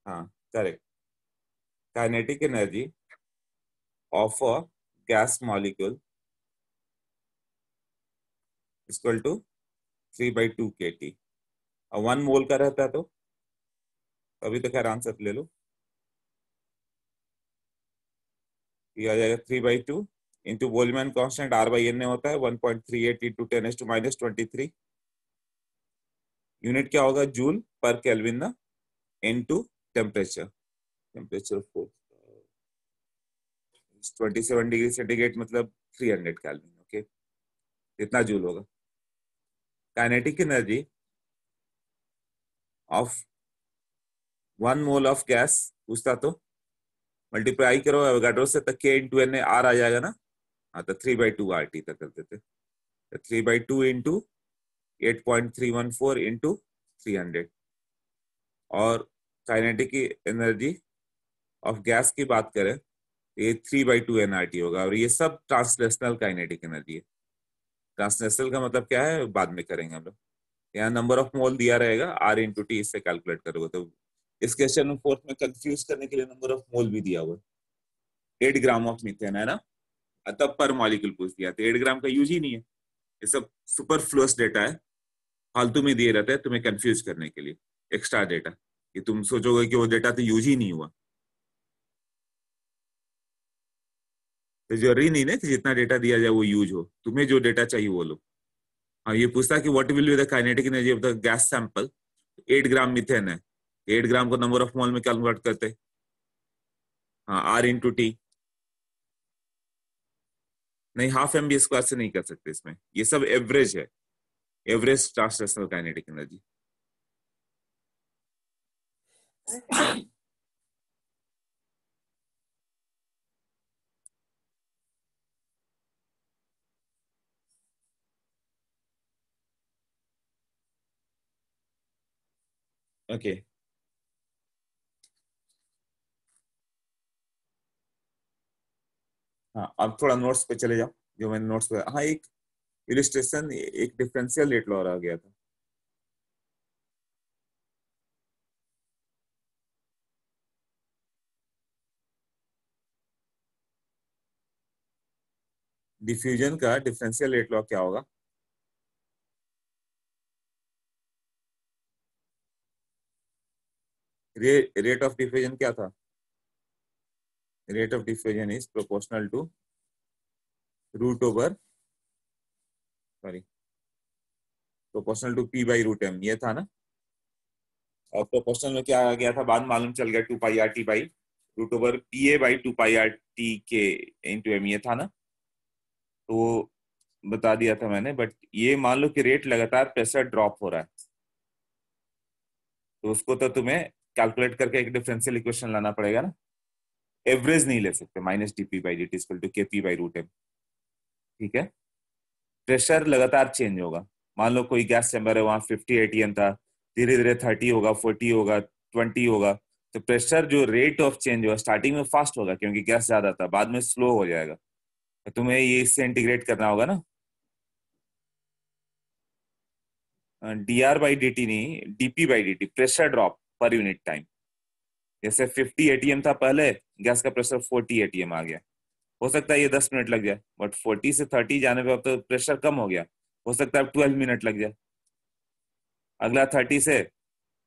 हाँ correct. Kinetic energy of a gas molecule equal to 3/2 kT। और 1 मोल का रहता है तो अभी तो खैर आंसर ले लो। ये आ जाएगा 3/2 इंटू बोल्ट्जमैन कांस्टेंट R/N होता है 1.38 इंटू 10⁻23। यूनिट क्या होगा? जूल पर केल्विन ना, into temperature. Temperature 27 degree centigrade मतलब 300 केल्विन। ओके, इतना जूल होगा। Kinetic energy of 1 mole of gas पूछता तो मल्टीप्लाई करो एवोगाड्रो से, तो K इंटू एन आर आ जाएगा ना। हाँ तो 3/2 RT तक कर देते। तो 3/2 इंटू 8.314 इंटू 300। और काइनेटिक एनर्जी ऑफ गैस की बात करें, ये 3/2 NRT होगा। और ये सब ट्रांसलेशनल काइनेटिक एनर्जी है। ट्रांसलेशनल का मतलब क्या है बाद में करेंगे हम लोग। यहाँ नंबर ऑफ मोल दिया रहेगा, R इंटू टी, इससे कैलकुलेट करोगे तो। इस क्वेश्चन में फोर्थ में कंफ्यूज करने के लिए नंबर ऑफ मोल भी दिया हुआ है। 8 ग्राम ऑफ मीथेन है ना, तब पर मॉलिक्यूल पूछ दिया। तो 8 ग्राम का यूज ही नहीं है। ये सब सुपरफ्लुअस डेटा है, फालतू में दिए रहते हैं तुम्हें कंफ्यूज करने के लिए। एक्स्ट्रा डेटा कि तुम सोचोगे कि वो डेटा तो यूज ही नहीं हुआ। तो जरूरी नहीं ना कि जितना डेटा दिया जाए वो यूज हो, तुम्हें जो डेटा चाहिए वो लो। हाँ, ये पूछता है कि what will be the kinetic energy of the gas sample. 8 gram methane है, 8 ग्राम को नंबर ऑफ मोल में कन्वर्ट करते। हाँ, R इंटू टी। नहीं, हाफ mv² से नहीं कर सकते इसमें, ये सब एवरेज है। Average translational kinetic energy. Okay हाँ, अब थोड़ा नोट्स पे चले जाओ। जो मैंने नोट्स पे, हाँ एक इलिस्ट्रेशन, एक डिफरेंशियल रेट लॉ आ गया था। डिफ्यूजन का डिफरेंशियल रेट लॉ क्या होगा? रेट ऑफ डिफ्यूजन क्या था? Rate of diffusion is proportional to root over, sorry, proportional to P/√m, ये था ना। और प्रोपोर्शनल में क्या आ गया था बाद मालूम चल गया, 2πRT by root over PA/2πRT के इंटू m, ये था ना। तो वो बता दिया था मैंने। बट ये मान लो कि रेट लगातार प्रेशर ड्रॉप हो रहा है, तो उसको तो तुम्हें कैलकुलेट करके एक डिफरेंशियल इक्वेशन लाना पड़ेगा ना। एवरेज नहीं ले सकते, -dp/dt इक्वल टू Kp/√m। ठीक है, प्रेशर लगातार चेंज होगा। मान लो कोई गैस चैम्बर है, वहां 50 ATM था, धीरे धीरे 30 होगा, 40 होगा, 20 होगा। तो प्रेशर जो रेट ऑफ चेंज होगा स्टार्टिंग में फास्ट होगा क्योंकि गैस ज्यादा था, बाद में स्लो हो जाएगा। तो तुम्हें ये इससे इंटीग्रेट करना होगा ना। dr/dt नहीं, dp/dt, pressure drop per unit time. जैसे 50 ATM था पहले, गैस का प्रेशर 40 ATM आ गया। हो सकता है ये 10 मिनट लग जाए, बट 40 से 30 जाने पे अब तो प्रेशर कम हो गया, हो सकता है अब 12 मिनट लग जाए। अगला 30 से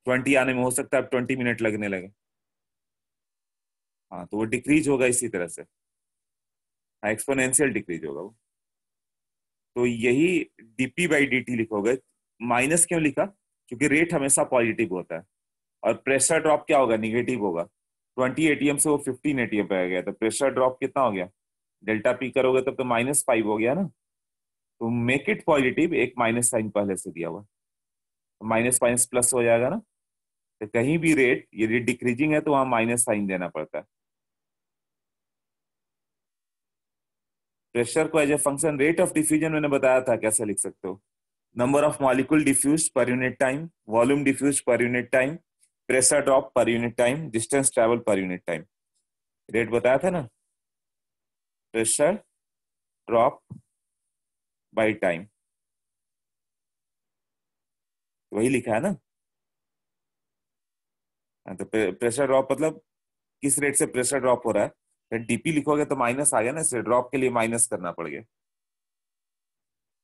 20 आने में हो सकता है अब 20 मिनट लगने लगे। हाँ, तो वो डिक्रीज होगा इसी तरह से। हाँ, एक्सपोनेंशियल डिक्रीज होगा वो। तो यही dp/dt लिखोगे। माइनस क्यों लिखा? क्योंकि रेट हमेशा पॉजिटिव होता है, और प्रेशर ड्रॉप क्या होगा? निगेटिव होगा। 20 ATM से वो 15 ATM पे आ गया, तो प्रेशर ड्रॉप कितना हो गया? डेल्टा पी करोगे तब तो -5 हो गया ना। तो मेक इट पॉजिटिव, एक माइनस साइन पहले से दिया हुआ, तो माइनस माइनस प्लस हो जाएगा ना। तो कहीं भी रेट यदि डिक्रीजिंग है तो वहां माइनस साइन देना पड़ता है। प्रेशर को as a function rate of diffusion मैंने बताया था कैसे लिख सकते हो, number of molecule diffuse per unit time, volume diffuse per unit time, pressure drop per unit time, distance travel per unit time. Rate बताया था ना, प्रेशर ड्रॉप बाय टाइम, वही लिखा है ना। हाँ, तो प्रेशर ड्रॉप मतलब किस रेट से प्रेशर ड्रॉप हो रहा है, फिर डीपी लिखोगे तो माइनस आ गया ना, इसलिए ड्रॉप के लिए माइनस करना पड़ गया।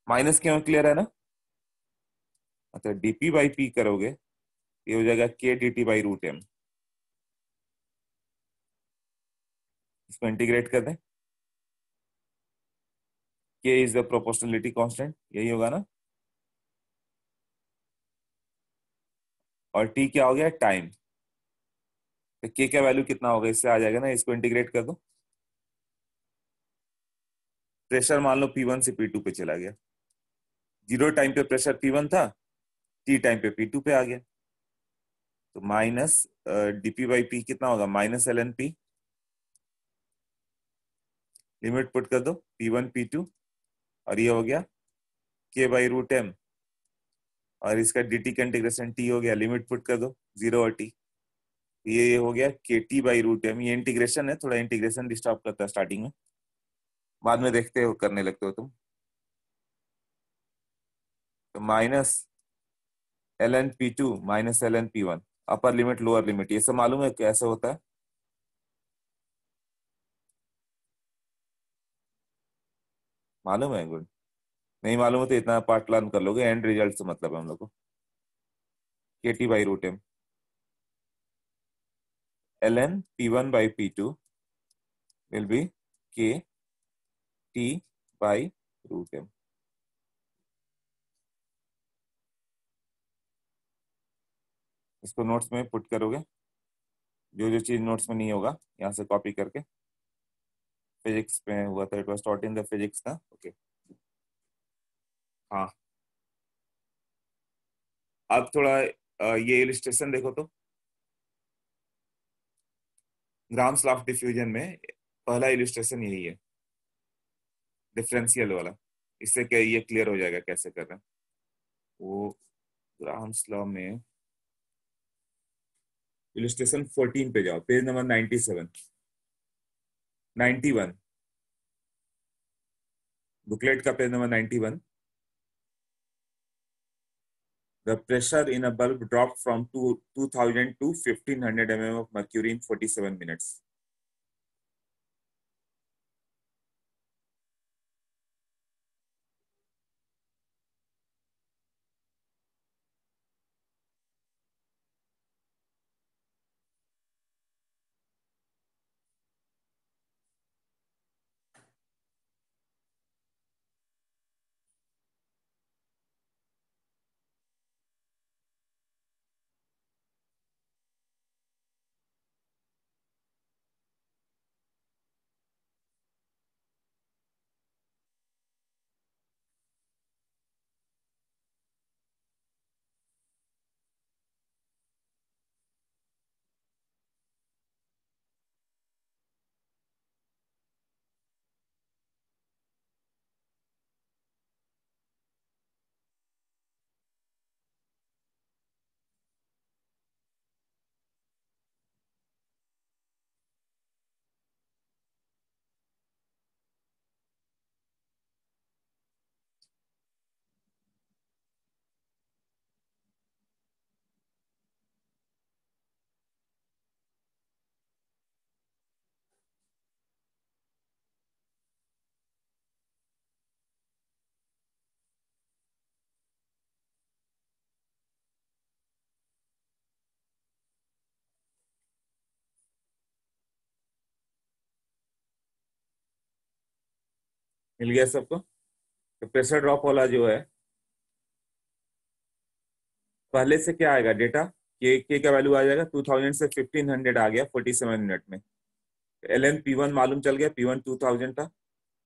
माइनस क्यों, क्लियर है ना। अच्छा, डीपी बाई पी करोगे, ये हो जाएगा k d t by root m. इसको इंटीग्रेट कर दें, के इज द प्रोपोर्शनलिटी कांस्टेंट, यही होगा ना, और टी क्या हो गया, टाइम। तो के का वैल्यू कितना होगा, इससे आ जाएगा ना, इसको इंटीग्रेट कर दो। प्रेशर मान लो P1 से P2 पे चला गया, जीरो टाइम पे प्रेशर P1 था, टी टाइम पे P2 पे आ गया, तो माइनस डीपी बाई पी कितना होगा, minus l n p. Limit put कर दो, P1 P2, और ये हो गया के बाई रूट एम, और इसका dt का इंटीग्रेशन t हो गया, लिमिट पुट कर दो, 0 और t, ये हो गया के टी बाई रूट एम। ये इंटीग्रेशन है, थोड़ा इंटीग्रेशन डिस्टर्ब करता है स्टार्टिंग में, बाद में देखते हो करने लगते हो तुम। तो minus l n p two minus l n p one, upper limit lower limit, ये सब मालूम है कैसे होता है। मालूम है, गुड। नहीं मालूम है तो इतना पार्ट लर्न कर लोगे, एंड रिजल्ट से मतलब है हम लोग को। K t by root m, l n p one by p two will be k t by root m. इसको नोट्स में पुट करोगे, जो जो चीज नोट्स में नहीं होगा यहाँ से कॉपी करके। फिजिक्स में हुआ था, it was taught in the physics ना, ओके। हाँ, अब थोड़ा ये इलिस्ट्रेशन देखो तो, ग्राम्स लॉ ऑफ डिफ्यूजन में पहला इलिस्ट्रेशन यही है, डिफरेंशियल वाला। इससे क्या ये क्लियर हो जाएगा कैसे कर रहे हैं वो। ग्राम्स लॉ में इलिस्ट्रेशन 14 पे जाओ, पेज नंबर 97, 91, बुकलेट का page number 91। The pressure in a bulb dropped from 2000 to 1500 mm of mercury in 47 minutes. मिल गया सबको। तो प्रेशर ड्रॉप वाला जो है, पहले से क्या आएगा डेटा, के का वैल्यू आ जाएगा 2000 से 1500 आ गया 47 मिनट में। एल एन पी वन मालूम चल गया, P1 2000 था,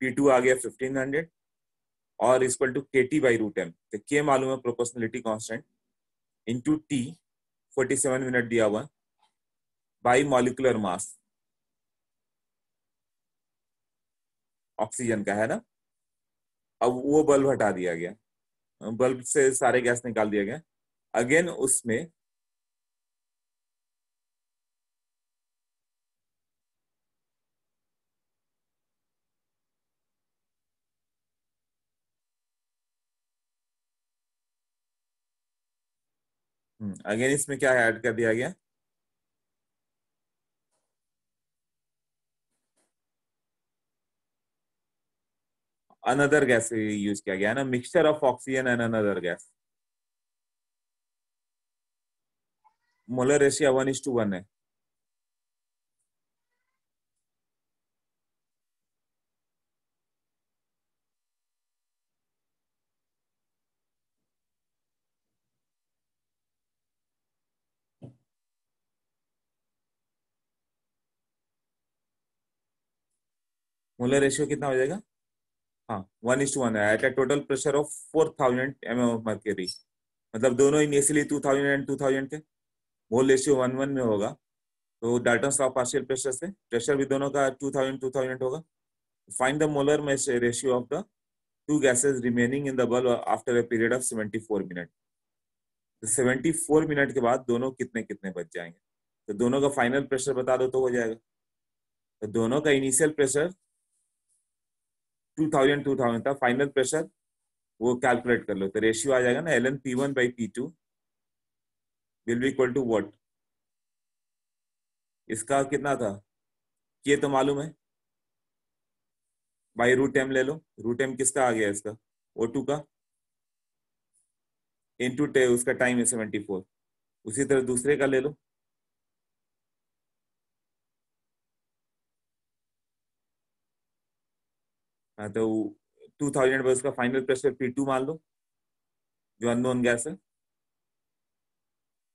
P2 आ गया 1500, और इक्वल टू के टी बाई रूट एम। तो के मालूम है proportionality constant, into T 47 minute दिया हुआ, बाई मॉलिकुलर मास, ऑक्सीजन का, है ना। अब वो बल्ब हटा दिया गया, बल्ब से सारे गैस निकाल दिया गया। अगेन उसमें अगेन इसमें क्या ऐड कर दिया गया, अनदर गैस यूज किया गया है ना, mixture of oxygen and another gas. Molar ratio 1:1 है। मोलर रेशियो कितना हो जाएगा, हाँ 1:1 है, at a total pressure of 4000 mm of mercury. मतलब दोनों इनिशियली 2000 एंड 2000 थे, मोल रेशियो 1:1 में होगा। तो डाल्टन्स लॉ पार्शियल प्रेशर से प्रेशर भी दोनों का 2000 होगा। Find the molar ratio of the two gases remaining in the bulb after a period of 74 minute. तो 74 मिनट के बाद दोनों कितने कितने बच जाएंगे, तो दोनों का फाइनल प्रेशर बता दो तो हो जाएगा। तो दोनों का इनिशियल प्रेशर 2000 था, फाइनल प्रेशर वो कैलकुलेट कर लो, तो रेशियो आ जाएगा ना ln P1/P2 will be equal to what. इसका कितना था, ये तो मालूम है, बाई रूट एम ले लो। रूट एम किसका आ गया इसका, O2 का, इनटू उसका टाइम है 74। उसी तरह दूसरे का ले लो, हाँ तो 2000 पर उसका फाइनल प्रेशर P2 मान लो, जो अननोन गैस है।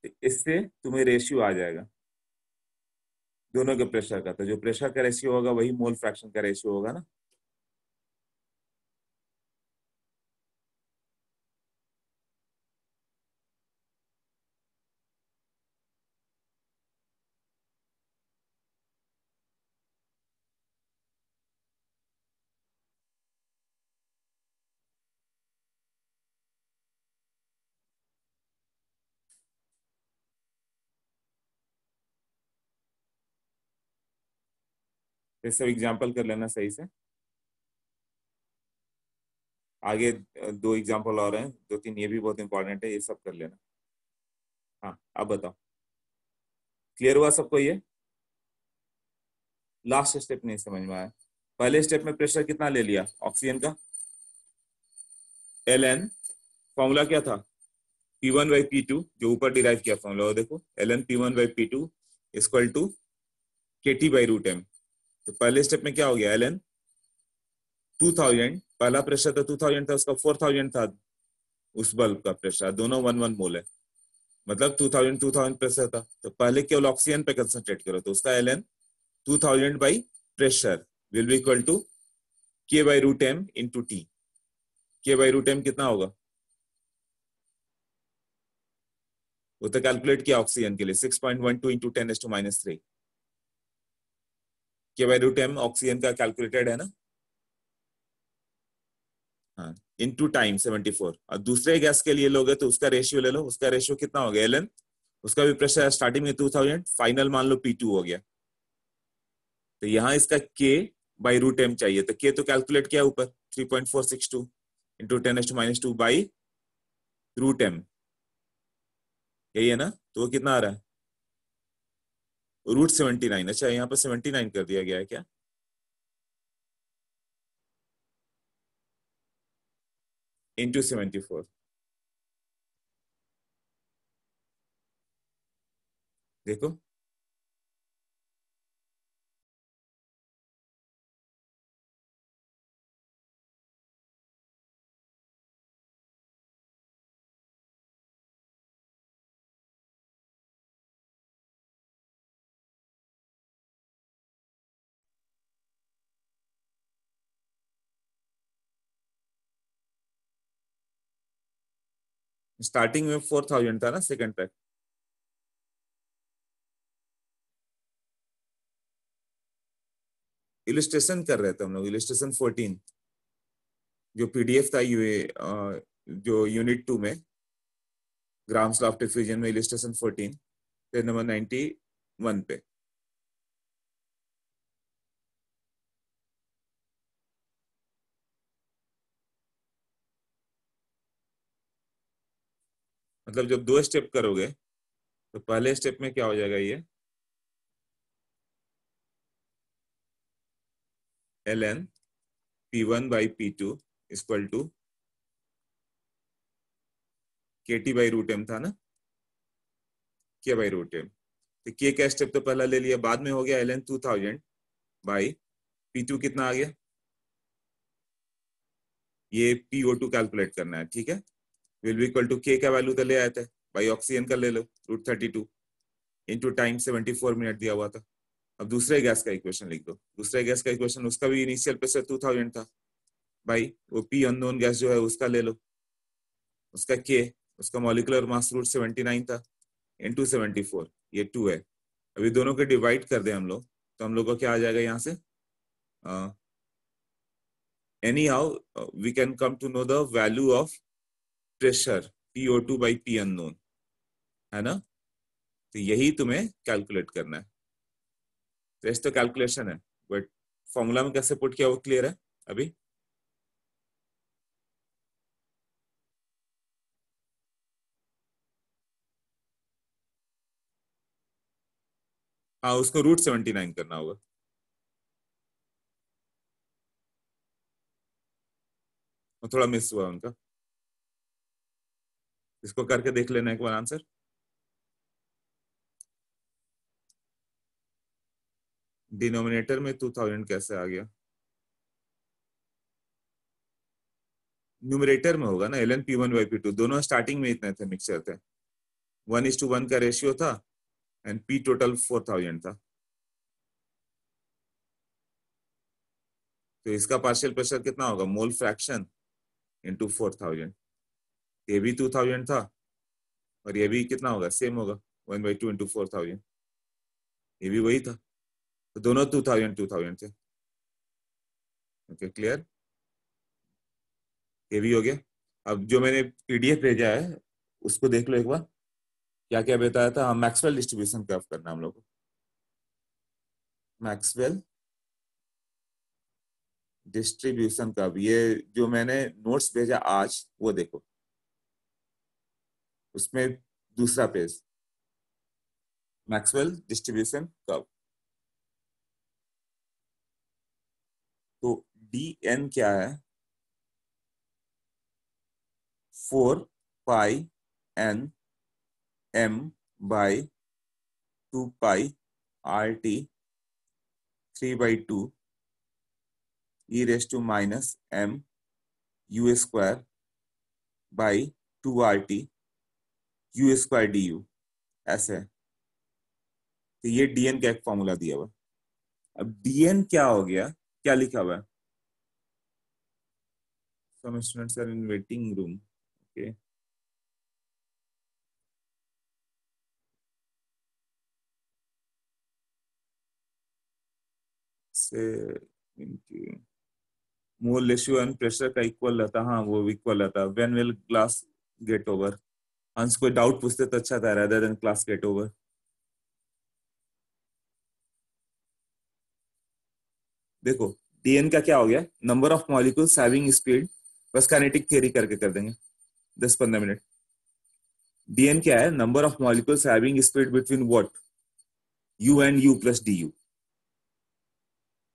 तो इससे तुम्हें रेशियो आ जाएगा दोनों के प्रेशर का, तो जो प्रेशर का रेशियो होगा वही मोल फ्रैक्शन का रेशियो होगा ना। ये सब एग्जाम्पल कर लेना सही से, आगे दो एग्जाम्पल और हैं, दो तीन ये भी बहुत इंपॉर्टेंट है, ये सब कर लेना। हाँ अब बताओ, क्लियर हुआ सबको ये। लास्ट स्टेप नहीं समझ में आया। पहले स्टेप में प्रेशर कितना ले लिया ऑक्सीजन का, ln, फॉर्मूला क्या था, P1/P2, जो ऊपर डिराइव किया फॉर्मूला वो देखो, ln P1/P2 equal to KT/√m। तो पहले स्टेप में क्या हो गया, ln 2000, पहला प्रेशर तो 2000 था, उसका 4000 था उस बल्ब का प्रेशर, दोनों 1:1 मोल है, मतलब 2000 प्रेशर था। तो पहले केवल ऑक्सीजन पे कंसंट्रेट करो, तो उसका ln 2000 by pressure will be equal to K/√m into T। K/√m कितना होगा, वो तो कैलकुलेट किया ऑक्सीजन के लिए 6.12 इंटू 10⁻³ K/√m ऑक्सीजन का कैलकुलेटेड है ना, हाँ, इंटू टाइम 74। और दूसरे गैस के लिए लोगे तो उसका रेशियो ले लो, उसका रेशियो कितना हो गया ln, उसका भी प्रेशर स्टार्टिंग में 2000, फाइनल मान लो P2 हो गया। तो यहाँ इसका K/√m चाहिए, तो K तो कैलकुलेट किया ऊपर 3.462 इंटू 10⁻², बाई रूट एम, यही है ना। तो वो कितना आ रहा है, √79। अच्छा यहाँ पर 79 कर दिया गया है क्या, इंटू 74। देखो स्टार्टिंग में 4000 था ना सेकंड तक, इलिस्ट्रेशन कर रहे थे हम लोग, इलिस्ट्रेशन 14 जो पीडीएफ था जो यूनिट 2 में ग्राम्स लॉ ऑफ डिफ्यूजन में इलिस्ट्रेशन 14 पेज नंबर 91 पे। मतलब जब 2 स्टेप करोगे तो पहले स्टेप में क्या हो जाएगा, ये ln p1 by p2 equal to kt by root m था ना, k by रूट m। तो k का स्टेप तो पहला ले लिया, बाद में हो गया ln 2000 बाई p2 कितना आ गया, ये PO2 कैलकुलेट करना है, ठीक है। Will be equal to k का वैल्यू तो ले आए थे, बाई ऑक्सीजन का ले लो √32 इंटू टाइम 74 मिनट दिया हुआ था। अब दूसरे गैस का इक्वेशन लिख दो, दूसरे गैस का इक्वेशन उसका भी इनिशियल प्रेशर 2000 था भाई, वो P अननोन गैस जो है उसका ले लो, उसका K, उसका मॉलिक्यूलर मास √79 था इंटू 74, ये 2 है। अभी दोनों को डिवाइड कर दे हम लोग तो हम लोग को क्या आ जाएगा यहाँ से, anyhow we can come to know the value of pressure PO2 by P unknown, है ना। तो यही तुम्हें कैलकुलेट करना है। रेस्ट तो कैलकुलेशन है, बट फॉर्मूला में कैसे पुट किया वो क्लियर है अभी। हाँ, उसको √79 करना होगा। और थोड़ा मिस हुआ उनका, इसको करके देख लेना एक बार आंसर। डिनोमिनेटर में 2000 कैसे आ गया, न्यूमरेटर में होगा ना, ln p1 by p2, दोनों स्टार्टिंग में इतने थे, मिक्सचर थे, 1:1 का रेशियो था एंड p टोटल 4000 था। तो इसका पार्शियल प्रेशर कितना होगा, मोल फ्रैक्शन इंटू 4000, ये भी 2000 था और ये भी कितना होगा, सेम होगा 1/2 इंटू 4000, ये भी वही था, तो दोनों 2000 थे। ओके क्लियर, ये भी हो गया। अब जो मैंने पीडीएफ भेजा है उसको देख लो एक बार, क्या क्या बताया था। मैक्सवेल डिस्ट्रीब्यूशन कर्व करना हम लोग को, मैक्सवेल डिस्ट्रीब्यूशन कर्व, ये जो मैंने नोट्स भेजा आज वो देखो, उसमें दूसरा पेज, मैक्सवेल डिस्ट्रीब्यूशन कर्व। तो dn क्या है, 4πn m by 2π RT 3/2 e raised to minus m u square by 2RT u square du, ऐसे है। तो ये dn का एक फॉर्मूला दिया हुआ। अब dn क्या हो गया, क्या लिखा हुआ है, some students are in waiting room, okay। से मोल रेशियो एंड प्रेशर का इक्वल रहता, हाँ वो इक्वल रहता। When will class get over, अंश कोई डाउट पूछते तो अच्छा था, rather than class get over. देखो dn का क्या हो गया, number of molecules having speed, बस काइनेटिक थ्योरी करके कर देंगे 10-15 मिनट। dn क्या है, number of molecules having speed between what, u and u plus du,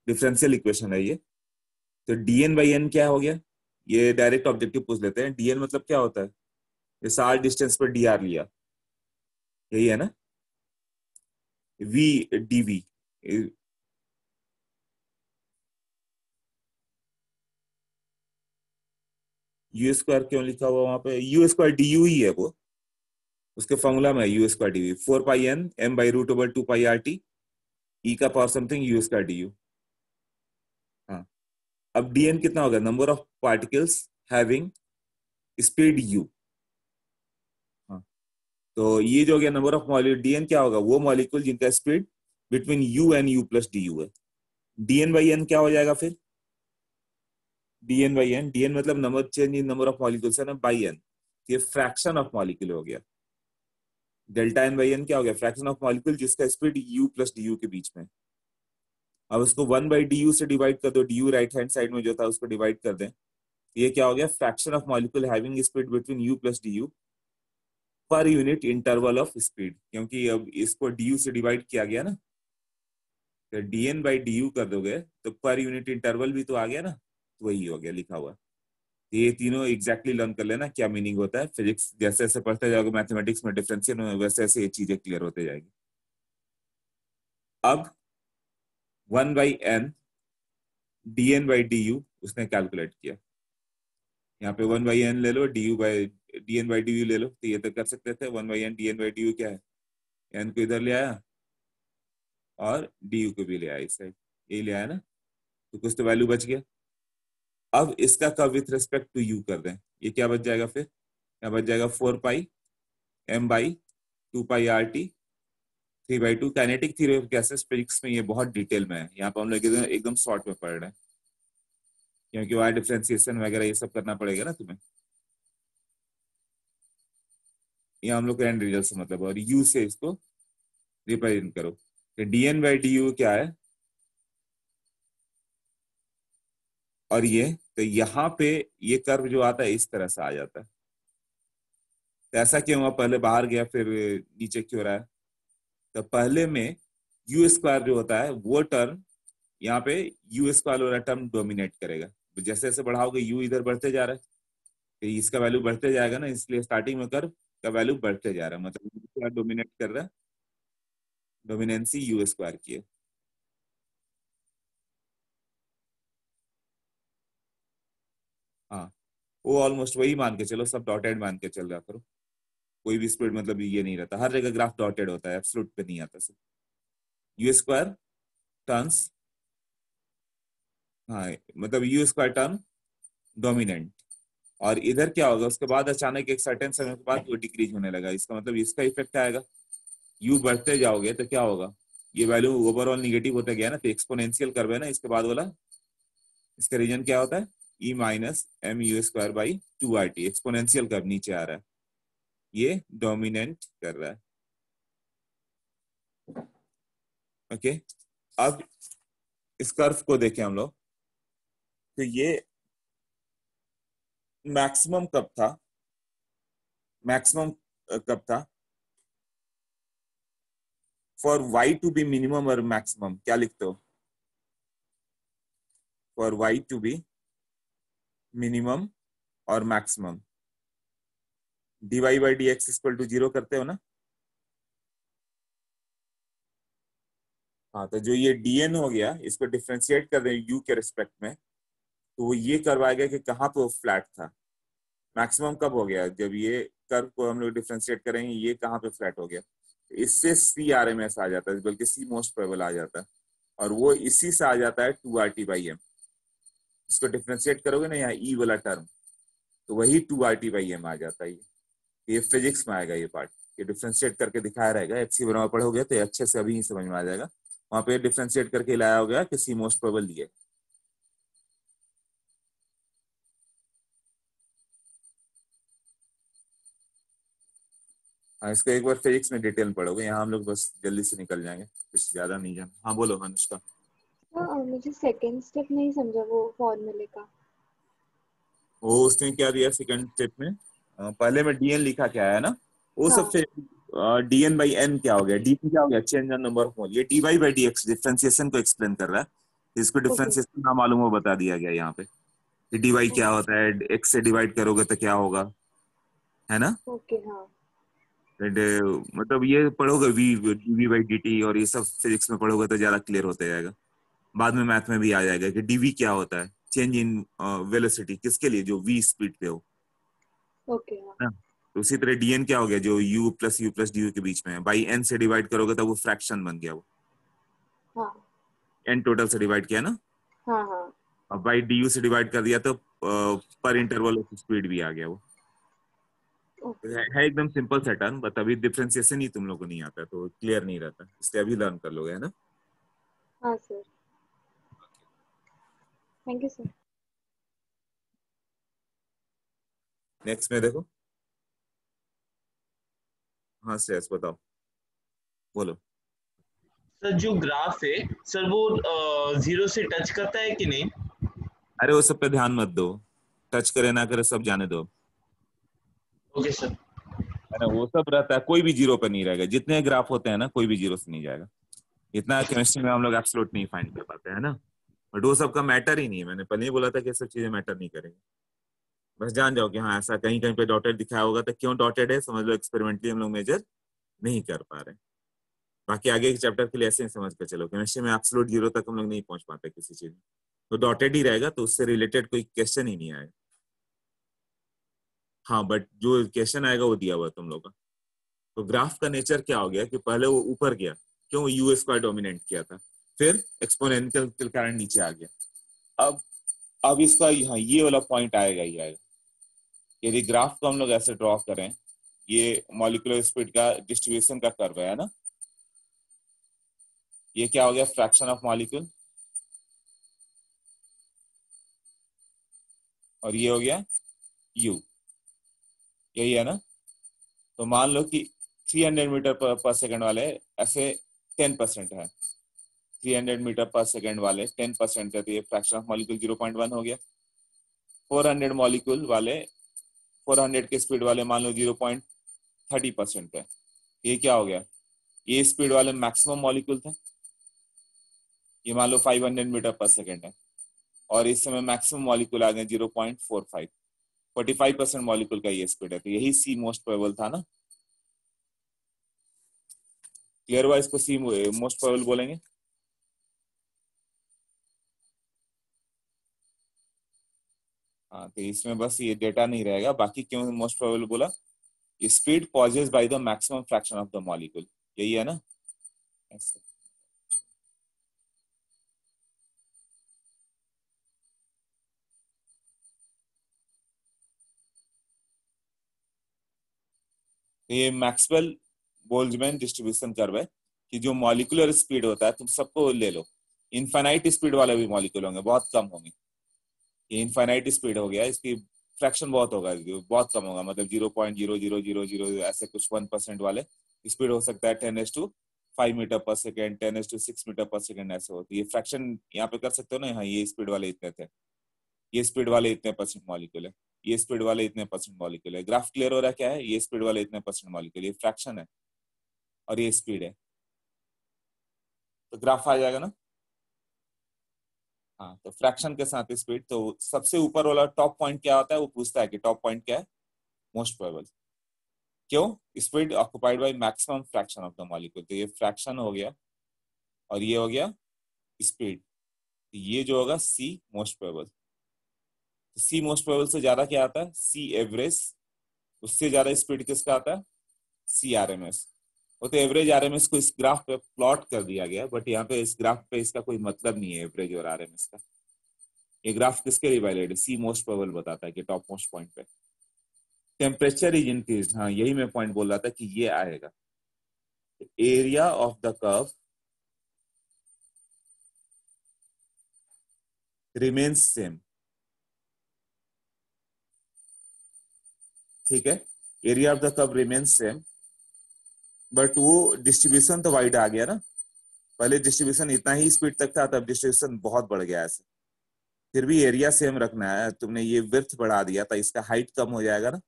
differential equation है ये। तो dn बाई n क्या हो गया, ये डायरेक्ट ऑब्जेक्टिव पूछ लेते हैं। dn मतलब क्या होता है, ये सार डिस्टेंस पर dr लिया, यही है ना, v dv, यू स्क्वायर क्यों लिखा हुआ वहां पे, यू स्क्वायर डी यू ही है वो, उसके फॉर्मूला में you square D you, 4πn m by √2πRT e का power something you square D you. हाँ, अब dn कितना होगा, number of particles having speed u। हाँ, तो ये जो हो गया नंबर ऑफ मॉलिक्यूल, dn क्या होगा, वो मॉलिक्यूल जिनका speed between u and u plus D you है। dn बाई n क्या हो जाएगा फिर? dn बाई n, dn मतलब number change in number of molecules है ना, बाई n, ये फ्रैक्शन ऑफ मॉलिक्यूल हो गया। डेल्टा n बाई n क्या हो गया? फ्रैक्शन ऑफ मॉलिक्यूल जिसका स्पीड u प्लस du के बीच में। अब उसको 1 बाई du से डिवाइड कर दो, du राइट हैंड साइड में जो था उसको डिवाइड कर दें, ये क्या हो गया? Fraction of molecule having speed between u plus du per unit interval of speed, क्योंकि अब इसको du से डिवाइड किया गया ना, तो dn बाई du कर दोगे तो पर यूनिट इंटरवल भी तो आ गया ना, तो वही हो गया लिखा हुआ। ये तीनों एग्जैक्टली लर्न कर लेना क्या मीनिंग होता है। फिजिक्स जैसे जैसे पढ़ते जाओगे मैथमेटिक्स में डिफरेंशियल में, वैसे वैसे ये चीजें क्लियर होते जाएगी। अब 1 by n dn by du उसने कैलकुलेट किया, यहाँ पे 1 बाई n ले लो, dn बाई du ले लो, तो ये तो कर सकते थे। 1 by n dn by du क्या है? n को इधर ले आया और du को भी ले आया इस साइड, यही ले आया ना, तो कुछ तो वैल्यू बच गया। अब इसका curve with respect to u कर दें, ये क्या बच जाएगा फिर? क्या बच जाएगा? 4 पाई m by 2 pi R T 3/2। Kinetic theory of gases physics में ये बहुत डिटेल में है, यहाँ पर हम लोग एकदम शॉर्ट में पढ़ रहे हैं, क्योंकि वायर डिफरेंशिएशन वगैरह ये सब करना पड़ेगा ना तुम्हें। यहाँ हम लोग को एंड रिजल्ट से मतलब, और u से इसको रिप्रेजेंट करो, तो dn बाई du क्या है? और ये तो यहाँ पे ये कर्व जो आता है इस तरह से आ जाता है। तो ऐसा क्यों हुआ? पहले बाहर गया फिर नीचे क्यों रहा है? तो पहले में यू स्क्वायर जो होता है वो टर्म, यहाँ पे यू स्क्वायर वाला टर्म डोमिनेट करेगा। जैसे जैसे बढ़ाओगे यू इधर बढ़ते जा रहा है, तो इसका वैल्यू बढ़ते जाएगा ना, इसलिए स्टार्टिंग में कर्व का वैल्यू बढ़ते जा रहा है, मतलब यू स्क्वायर डोमिनेट कर रहा है, डोमिनेंसी यू स्क्वायर की है। हाँ, वो ऑलमोस्ट वही मान के चलो, सब डॉटेड मान के चल रहा करो, कोई भी स्प्लिट मतलब ये नहीं रहता, हर जगह ग्राफ डॉटेड होता है, एब्सोल्यूट पे नहीं आता सब। यू स्क्वायर टर्न्स, हाँ मतलब यू स्क्वायर टर्म डोमिनेंट, और इधर क्या होगा उसके बाद अचानक एक सर्टेन समय के बाद वो डिक्रीज होने लगा, इसका मतलब इसका इफेक्ट आएगा। यू बढ़ते जाओगे तो क्या होगा? ये वैल्यू ओवरऑल निगेटिव होता गया ना, तो एक्सपोनेंशियल कर्व है ना इसके बाद वाला, इसका रीजन क्या होता है? E minus m u square by 2 RT, exponential curve नीचे आ रहा है, ये डोमिनेंट कर रहा है। ओके, अब इस कर्व को देखें हम लोग, तो ये मैक्सिमम कब था? मैक्सिमम कब था? For y to be minimum और मैक्सिमम क्या लिखते हो? For y to be minimum और maximum, dy by d x equal to 0 करते हो ना। हाँ, तो जो ये dn हो गया इसको डिफ्रेंशिएट कर दें u के रिस्पेक्ट में, तो वो ये कर्व आ गया कि कहाँ पे वो फ्लैट था। मैक्सिमम कब हो गया? जब ये कर्व को हम लोग डिफ्रेंशिएट करेंगे, ये कहाँ पे फ्लैट हो गया, इससे सी आर एम एस आ जाता है, बल्कि सी मोस्ट प्रोबेबल आ जाता है, और वो इसी से आ जाता है 2 RT बाई एम। इसको डिफ्रेंशिएट करोगे ना यहाँ ई वाला टर्म, तो वही 2 RT बाई एम आ जाता है। ये फिजिक्स में आएगा ये पार्ट, ये डिफ्रेंशिएट करके दिखाया रहेगा, एचसी बना पढ़ोगे तो अच्छे से अभी ही समझ में आ जाएगा। वहां पे डिफ्रेंशिएट करके लाया हो गया कि सी मोस्ट प्रोबेबल दिए। हाँ, इसको एक बार फिजिक्स में डिटेल में पढ़ोगे, यहाँ हम लोग बस जल्दी से निकल जाएंगे, कुछ ज्यादा नहीं जाना। हाँ बोलो अनुष्का। मुझे सेकंड स्टेप नहीं समझा वो फॉर्मूले का। वो उसने क्या दिया सेकंड स्टेप में? पहले में डीएन लिखा क्या है ना, वो हाँ। सब फिर dn बाई n क्या हो गया? dn क्या हो गया? Change in number of mole. ये dy बाई dx डिफरेंशिएशन को एक्सप्लेन कर रहा है, इसको ओके डिफरेंशिएशन ना मालूम हो बता दिया गया यहाँ पे कि dy क्या होता है, x से डिवाइड करोगे तो क्या होगा, है ना। ओके। हाँ मतलब ये पढ़ोगे वी बाई डी टी, और ये सब फिजिक्स में पढ़ोगे तो ज्यादा क्लियर होता जाएगा। बाद में मैथ में भी आ जाएगा कि डीवी क्या होता है, चेंज इन वेलोसिटी, किसके लिए? जो वी स्पीड पे हो ओके। हाँ ना। तो उसी तरह डीएन क्या हो गया? जो यू प्लस डी के बीच में है, बाई एन से डिवाइड करोगे तो वो फ्रैक्शन बन गया, वो हाँ एन टोटल से डिवाइड किया ना, हाँ हाँ। अब बाई डी यू से डिवाइड कर दिया तो पर इंटरवल ऑफ स्पीड भी आ गया वो। तो ओके। है एकदम सिंपल सा टर्म, बट अभी डिफरेंशिएशन ही तुम लोग को नहीं आता तो क्लियर नहीं रहता, इसलिए अभी लर्न कर लोगे, है ना। हाँ sir. Thank you sir. Next में देखो, हाँ श्रेयस बताओ, बोलो। सर जो ग्राफ है सर वो 0 से टच करता है कि नहीं? अरे वो सब पे ध्यान मत दो, टच करे ना करे सब जाने दो, ओके सर। है ना। वो सब रहता है, कोई भी जीरो पे नहीं रहेगा, जितने ग्राफ होते हैं ना कोई भी जीरो से नहीं जाएगा। इतना केमिस्ट्री में हम लोग एब्सोल्यूट नहीं फाइंड कर पाते, है ना। बट वो सब का मैटर ही नहीं है, मैंने पहले ही बोला था कि ये सब चीजें मैटर नहीं करेंगी। बस जान जाओ कि हाँ ऐसा कहीं कहीं पे डॉटेड दिखाया होगा, तो क्यों डॉटेड है समझ लो, एक्सपेरिमेंटली हम लोग मेजर नहीं कर पा रहे। बाकी आगे के चैप्टर के लिए ऐसे ही समझ कर चलो, केमिस्ट्री में एब्सोल्यूट जीरो तक हम लोग नहीं पहुंच पाते किसी चीज में, तो डॉटेड ही रहेगा, तो उससे रिलेटेड कोई क्वेश्चन ही नहीं आएगा। हाँ बट जो क्वेश्चन आएगा वो दिया हुआ है तुम लोग का। तो ग्राफ का नेचर क्या हो गया कि पहले वो ऊपर गया, क्यों, यू स्क्वायर डोमिनेट किया था, फिर एक्सपोनेंशियल के कारण नीचे आ गया। अब इसका यहाँ ये वाला पॉइंट आएगा ही आएगा। यदि ग्राफ को हम लोग ऐसे ड्रॉ करें, ये मॉलिक्यूलर स्पीड का डिस्ट्रीब्यूशन का कर्व है ना, ये क्या हो गया, फ्रैक्शन ऑफ मॉलिक्यूल, और ये हो गया यू, यही है ना। तो मान लो कि 300 मीटर पर सेकंड वाले ऐसे 10% है, 300 मीटर पर सेकंड वाले 10% है, तो ये फ्रैक्शन ऑफ मॉलिक्यूल 0.1 हो गया। 400 मॉलिक्यूल वाले 400 के स्पीड वाले मान लो 0.30% है, ये क्या हो गया, ये स्पीड वाले मैक्सिमम मॉलिक्यूल थे, ये मान लो 500 मीटर पर सेकंड है, और इस समय मैक्सिमम मॉलिक्यूल आ गए 0.45, 45% मॉलिक्यूल का ये स्पीड है, तो यही सी मोस्ट प्रोबेबल था ना। क्लियर हुआ, इसको सी मोस्ट प्रोबेबल बोलेंगे। हाँ तो इसमें बस ये डेटा नहीं रहेगा, बाकी क्यों मोस्ट प्रोबेबल बोला, speed possesses by the maximum fraction of the molecule, यही है ना ऐसे। तो ये मैक्सवेल बोल्ट्जमैन डिस्ट्रीब्यूशन कर्व है कि जो मॉलिक्यूलर स्पीड होता है, तुम सबको ले लो, इनफाइनाइट स्पीड वाले भी मॉलिक्यूल होंगे, बहुत कम होंगे, ये इनफाइनाइट स्पीड हो गया, इसकी फ्रैक्शन बहुत होगा, बहुत कम होगा, मतलब 0.0000 ऐसे कुछ 1% वाले स्पीड हो सकता है 10⁵ मीटर पर सेकेंड, 10⁶ मीटर पर सेकेंड ऐसे होती है। ये फ्रैक्शन यहाँ पे कर सकते हो ना, हाँ ये स्पीड वाले इतने थे, ये स्पीड वाले इतने परसेंट मॉलिक्यूल है, ये स्पीड वाले इतने परसेंट मॉलिक्यूल है। ग्राफ क्लियर हो रहा है क्या है, ये स्पीड वाले इतने परसेंट मॉलिक्यूल, ये फ्रैक्शन है और ये स्पीड है, तो ग्राफ आ जाएगा ना। हाँ तो फ्रैक्शन के साथ स्पीड, तो सबसे ऊपर वाला टॉप पॉइंट क्या होता है, वो पूछता है कि टॉप पॉइंट क्या है, मोस्ट प्रोबेबल, क्यों, speed occupied by maximum fraction of the molecule, तो ये फ्रैक्शन हो गया और ये हो गया स्पीड, तो ये जो होगा सी मोस्ट प्रोबेबल। तो सी मोस्ट प्रोबेबल से ज्यादा क्या आता है, सी एवरेज, उससे ज्यादा स्पीड किसका आता है, सी आरएमएस। वो तो एवरेज आरएमएस को इस ग्राफ पे प्लॉट कर दिया गया, बट यहाँ पे इस ग्राफ पे इसका कोई मतलब नहीं है एवरेज और आरएमएस का। ये ग्राफ किसके लिए वैलिड है, सी मोस्ट प्रोबेबल बताता है कि टॉप मोस्ट पॉइंट पे टेम्परेचर इज इंक्रीज, हाँ यही मैं पॉइंट बोल रहा था कि ये आएगा, area of the curve remains same, ठीक है, area of the curve remains same, but वो डिस्ट्रीब्यूशन तो वाइड आ गया ना, पहले डिस्ट्रीब्यूशन इतना ही स्पीड तक था, तब डिस्ट्रीब्यूशन बहुत बढ़ गया ऐसे। फिर भी एरिया सेम रखना है, तुमने ये विड्थ बढ़ा दिया था, इसका हाइट कम हो जाएगा ना।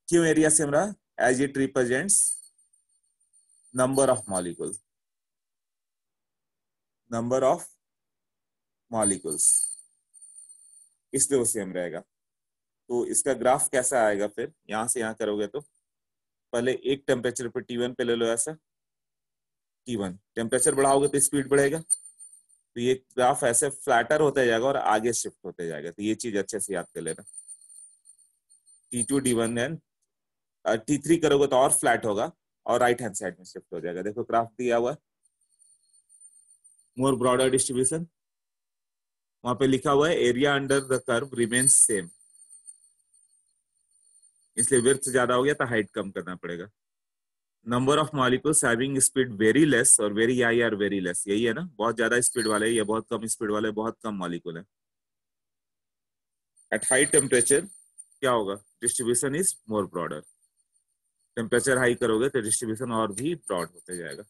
क्यों एरिया सेम रहा, as it represents number of molecules, number of molecules, इसलिए वो सेम रहेगा। तो इसका ग्राफ कैसा आएगा, फिर यहां से यहां करोगे तो पहले एक टेम्परेचर पे T1 पे ले लो, ऐसा T1 टेम्परेचर बढ़ाओगे तो स्पीड बढ़ेगा, तो ये ग्राफ ऐसे फ्लैटर होते जाएगा और आगे शिफ्ट होते जाएगा, तो ये चीज अच्छे से याद कर लेना। T2 D1 एंड T3 करोगे तो और फ्लैट होगा और राइट हैंड साइड में शिफ्ट हो जाएगा। देखो ग्राफ दिया हुआ है, मोर ब्रॉडर डिस्ट्रीब्यूशन, वहां पे लिखा हुआ है area under the curve remains same, इसलिए विड्थ ज्यादा हो गया तो हाइट कम करना पड़ेगा। Number of molecules having speed very less और वेरी हाई और वेरी लेस, यही है ना, बहुत ज्यादा स्पीड वाले या बहुत कम स्पीड वाले, बहुत कम मॉलिक्यूल है। एट हाई टेम्परेचर क्या होगा, distribution is more broader. Temperature high करोगे तो डिस्ट्रीब्यूशन और भी ब्रॉड होते जाएगा।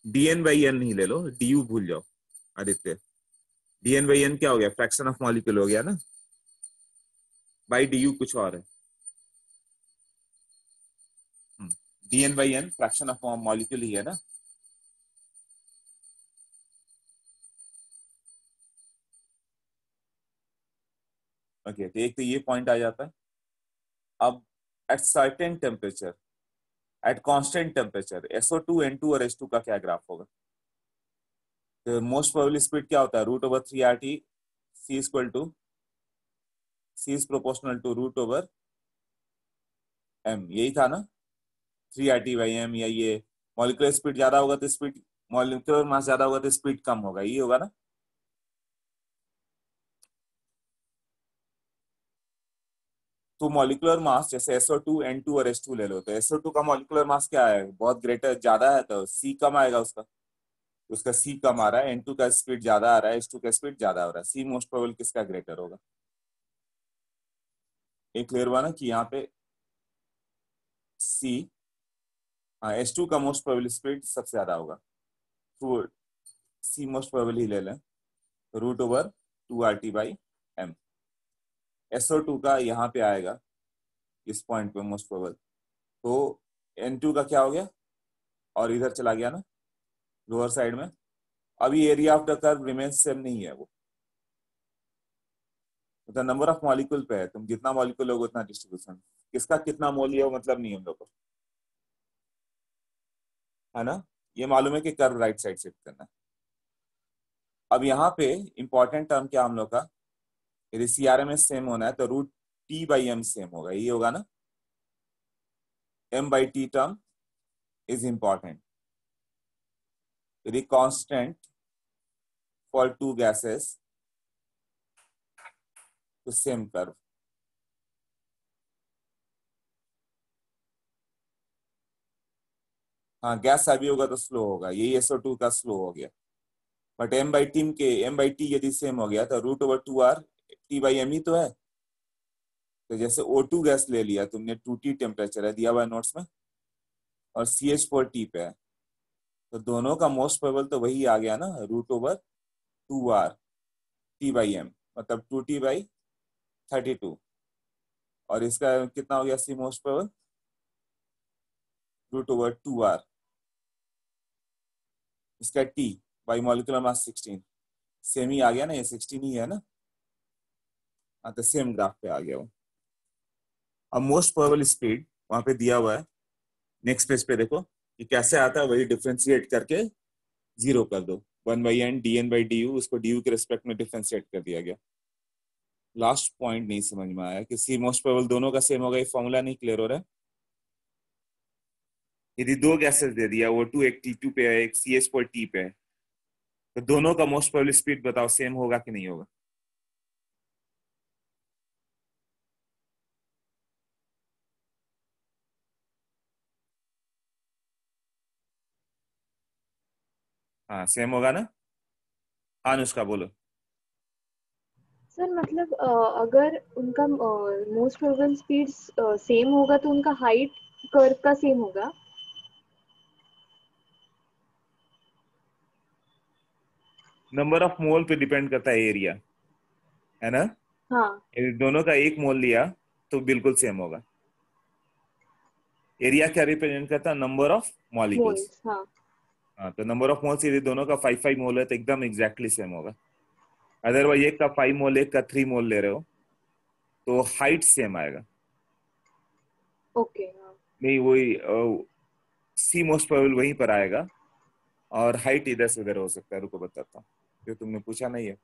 डीएन बाई एन नहीं ले लो, डी भूल जाओ आदित्य। डीएन बाई एन क्या हो गया, फ्रैक्शन ऑफ मॉलिक्यूल हो गया ना, बाई डी कुछ और है। D N by N fraction of molecule ही है ना। ओके, तो एक तो ये पॉइंट आ जाता है। अब at certain temperature, at constant temperature SO2 N2 और H2 का क्या ग्राफ होगा। तो मोस्ट प्रोबेबल स्पीड क्या होता है, √3RT, C equal to C is proportional to √M, यही था ना, 3RT/M। या ये मॉलिक्यूलर स्पीड ज्यादा होगा तो स्पीड, मॉलिक्यूलर मास ज्यादा होगा तो स्पीड कम होगा, यही होगा ना। तो मॉलिक्यूलर मास जैसे SO2 N2 और H2 ले लो, तो SO2 का मॉलिक्यूलर मास क्या है, बहुत ग्रेटर ज्यादा है, तो C कम आएगा उसका, उसका C कम आ रहा है, N2 का स्पीड ज्यादा आ रहा है, H2 का स्पीड ज्यादा हो रहा है, C मोस्ट प्रोबेबल किसका ग्रेटर होगा। एक क्लियर हुआ ना कि यहाँ पे C, हाँ H2 का मोस्ट प्रोबेबल स्पीड सबसे ज्यादा होगा, तो C मोस्ट प्रोबेबल ही ले लें, √2RT/M। SO2 का यहाँ पे आएगा इस पॉइंट पे मोस्ट प्रोबेबल, तो N2 का क्या हो गया और इधर चला गया ना लोअर साइड में। अभी area of the curve remains same नहीं है, वो मतलब नंबर ऑफ मॉलिक्यूल पे है, तुम जितना मॉलिक्यूल लोगे उतना डिस्ट्रीब्यूशन, किसका कितना मोल लिया वो मतलब नहीं हम लोग को, है ना। ये मालूम है कि कर्व राइट साइड शिफ्ट करना है। अब यहाँ पे इंपॉर्टेंट टर्म क्या हम लोग का, यदि CRMS सेम होना है तो √T/M सेम होगा, ये होगा ना। M/T टर्म इज इंपॉर्टेंट, यदि कांस्टेंट फॉर टू गैसेस तो सेम कर्व। हाँ गैस हैवी होगा तो स्लो होगा, यही SO2 का स्लो हो गया। बट M/T यदि सेम हो गया तो √2R T/M ही तो है। तो जैसे O2 गैस ले लिया तुमने, 2T टेम्परेचर है दिया हुआ नोट्स में, और CH4T पे है, तो दोनों का मोस्ट प्रोबेबल तो वही आ गया ना, √2RT/M, मतलब 2T/32। और इसका कितना हो गया C मोस्ट प्रोबेबल, √2R, इसका T by molecular mass 16, same ही आ गया ना, ये 16 ही है ना। हाँ तो सेम ग्राफ पे आ गया वो। अब मोस्ट प्रोबेबल स्पीड वहां पे दिया हुआ है, नेक्स्ट पेज पे देखो कि कैसे आता है, वही डिफ्रेंशिएट करके जीरो कर दो, 1/n dN/du, उसको du के रिस्पेक्ट में डिफ्रेंशिएट कर दिया गया। लास्ट पॉइंट नहीं समझ में आया कि C मोस्ट प्रोबेबल दोनों का सेम होगा, ये फॉर्मूला नहीं क्लियर हो रहा है। यदि दो गैसेस दे दिया, O2 एक T2 पे है, एक CH4T पे है, तो दोनों का मोस्ट प्रोबेबल स्पीड बताओ सेम होगा कि नहीं होगा। हाँ सेम होगा ना। हाँ अनुष्का बोलो। सर मतलब अगर उनका मोस्ट प्रोबेबल स्पीड सेम होगा तो उनका हाइट कर्व का सेम होगा। नंबर ऑफ मोल पे डिपेंड करता है एरिया, है ना। हाँ यदि दोनों का एक मोल लिया तो बिल्कुल सेम होगा। एरिया क्या रिप्रेजेंट करता है, नंबर ऑफ मॉलिक्यूल्स। मोल्स हाँ। हाँ तो नंबर ऑफ मोल्स यदि दोनों का 5 मोल है तो एकदम एग्जैक्टली सेम होगा। अदरवाइज एक का 5 मोल एक का 3 मोल ले रहे हो तो हाइट सेम आएगा। ओके हाँ। नहीं वही C मोस्ट प्रोबेबल वहीं पर आएगा, और हाइट इधर से उधर हो सकता है, रुको बताता हूँ, जो तुमने पूछा नहीं है।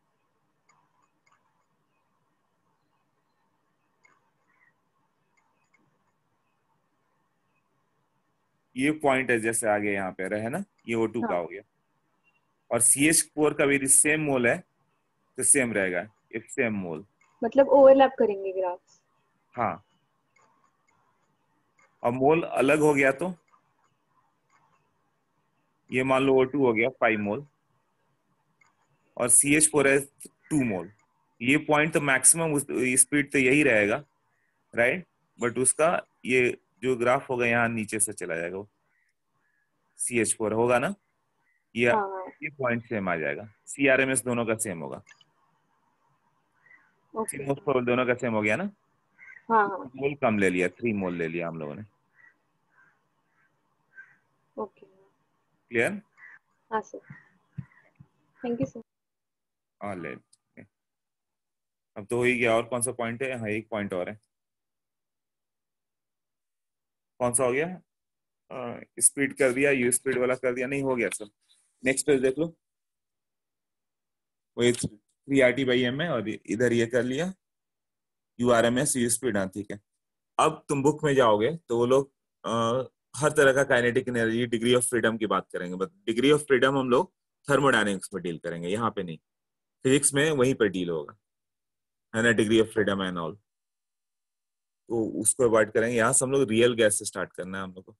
ये पॉइंट है जैसे आगे यहाँ पे रहे ना, ये O2 का हाँ हो गया, और CH4 का भी सेम मोल है तो सेम रहेगा, इफ सेम मोल। मतलब ओवरलैप करेंगे ग्राफ्स। हाँ और मोल अलग हो गया तो ये मान लो O2 हो गया 5 मोल और CH4 है 2 मोल। ये पॉइंट तो मैक्सिमम स्पीड तो यही रहेगा, राइट, बट उसका ये जो ग्राफ होगा यहाँ नीचे से चला जाएगा, वो CH4 होगा ना, हाँ ये पॉइंट सेम आ जाएगा। CRMS दोनों का सेम होगा, ओके मोस्ट प्रोबेबल दोनों का सेम हो गया ना। हाँ हाँ मोल कम ले लिया, 3 मोल ले लिया हम लोगों ने। Okay clear? हाँ सर थैंक यू सर। हाँ ले, अब तो हो ही गया। और कौन सा पॉइंट है? हाँ एक पॉइंट और है, कौन सा हो गया? स्पीड कर दिया, यू स्पीड वाला कर दिया, नहीं हो गया सर। नेक्स्ट पेज देख लो, वही 3RT/m है और इधर ये कर लिया URMS यू स्पीड। हाँ ठीक है। अब तुम बुक में जाओगे तो वो लोग हर तरह का kinetic energy, degree of freedom की बात करेंगे, बट डिग्री ऑफ फ्रीडम हम लोग थर्मोडायनेमिक्स में डील करेंगे, यहाँ पे नहीं। फिजिक्स में वहीं पर डील होगा, है ना, degree of freedom and all, तो उसको अवॉइड करेंगे। यहाँ से हम लोग रियल गैस से स्टार्ट करना है हम लोग को।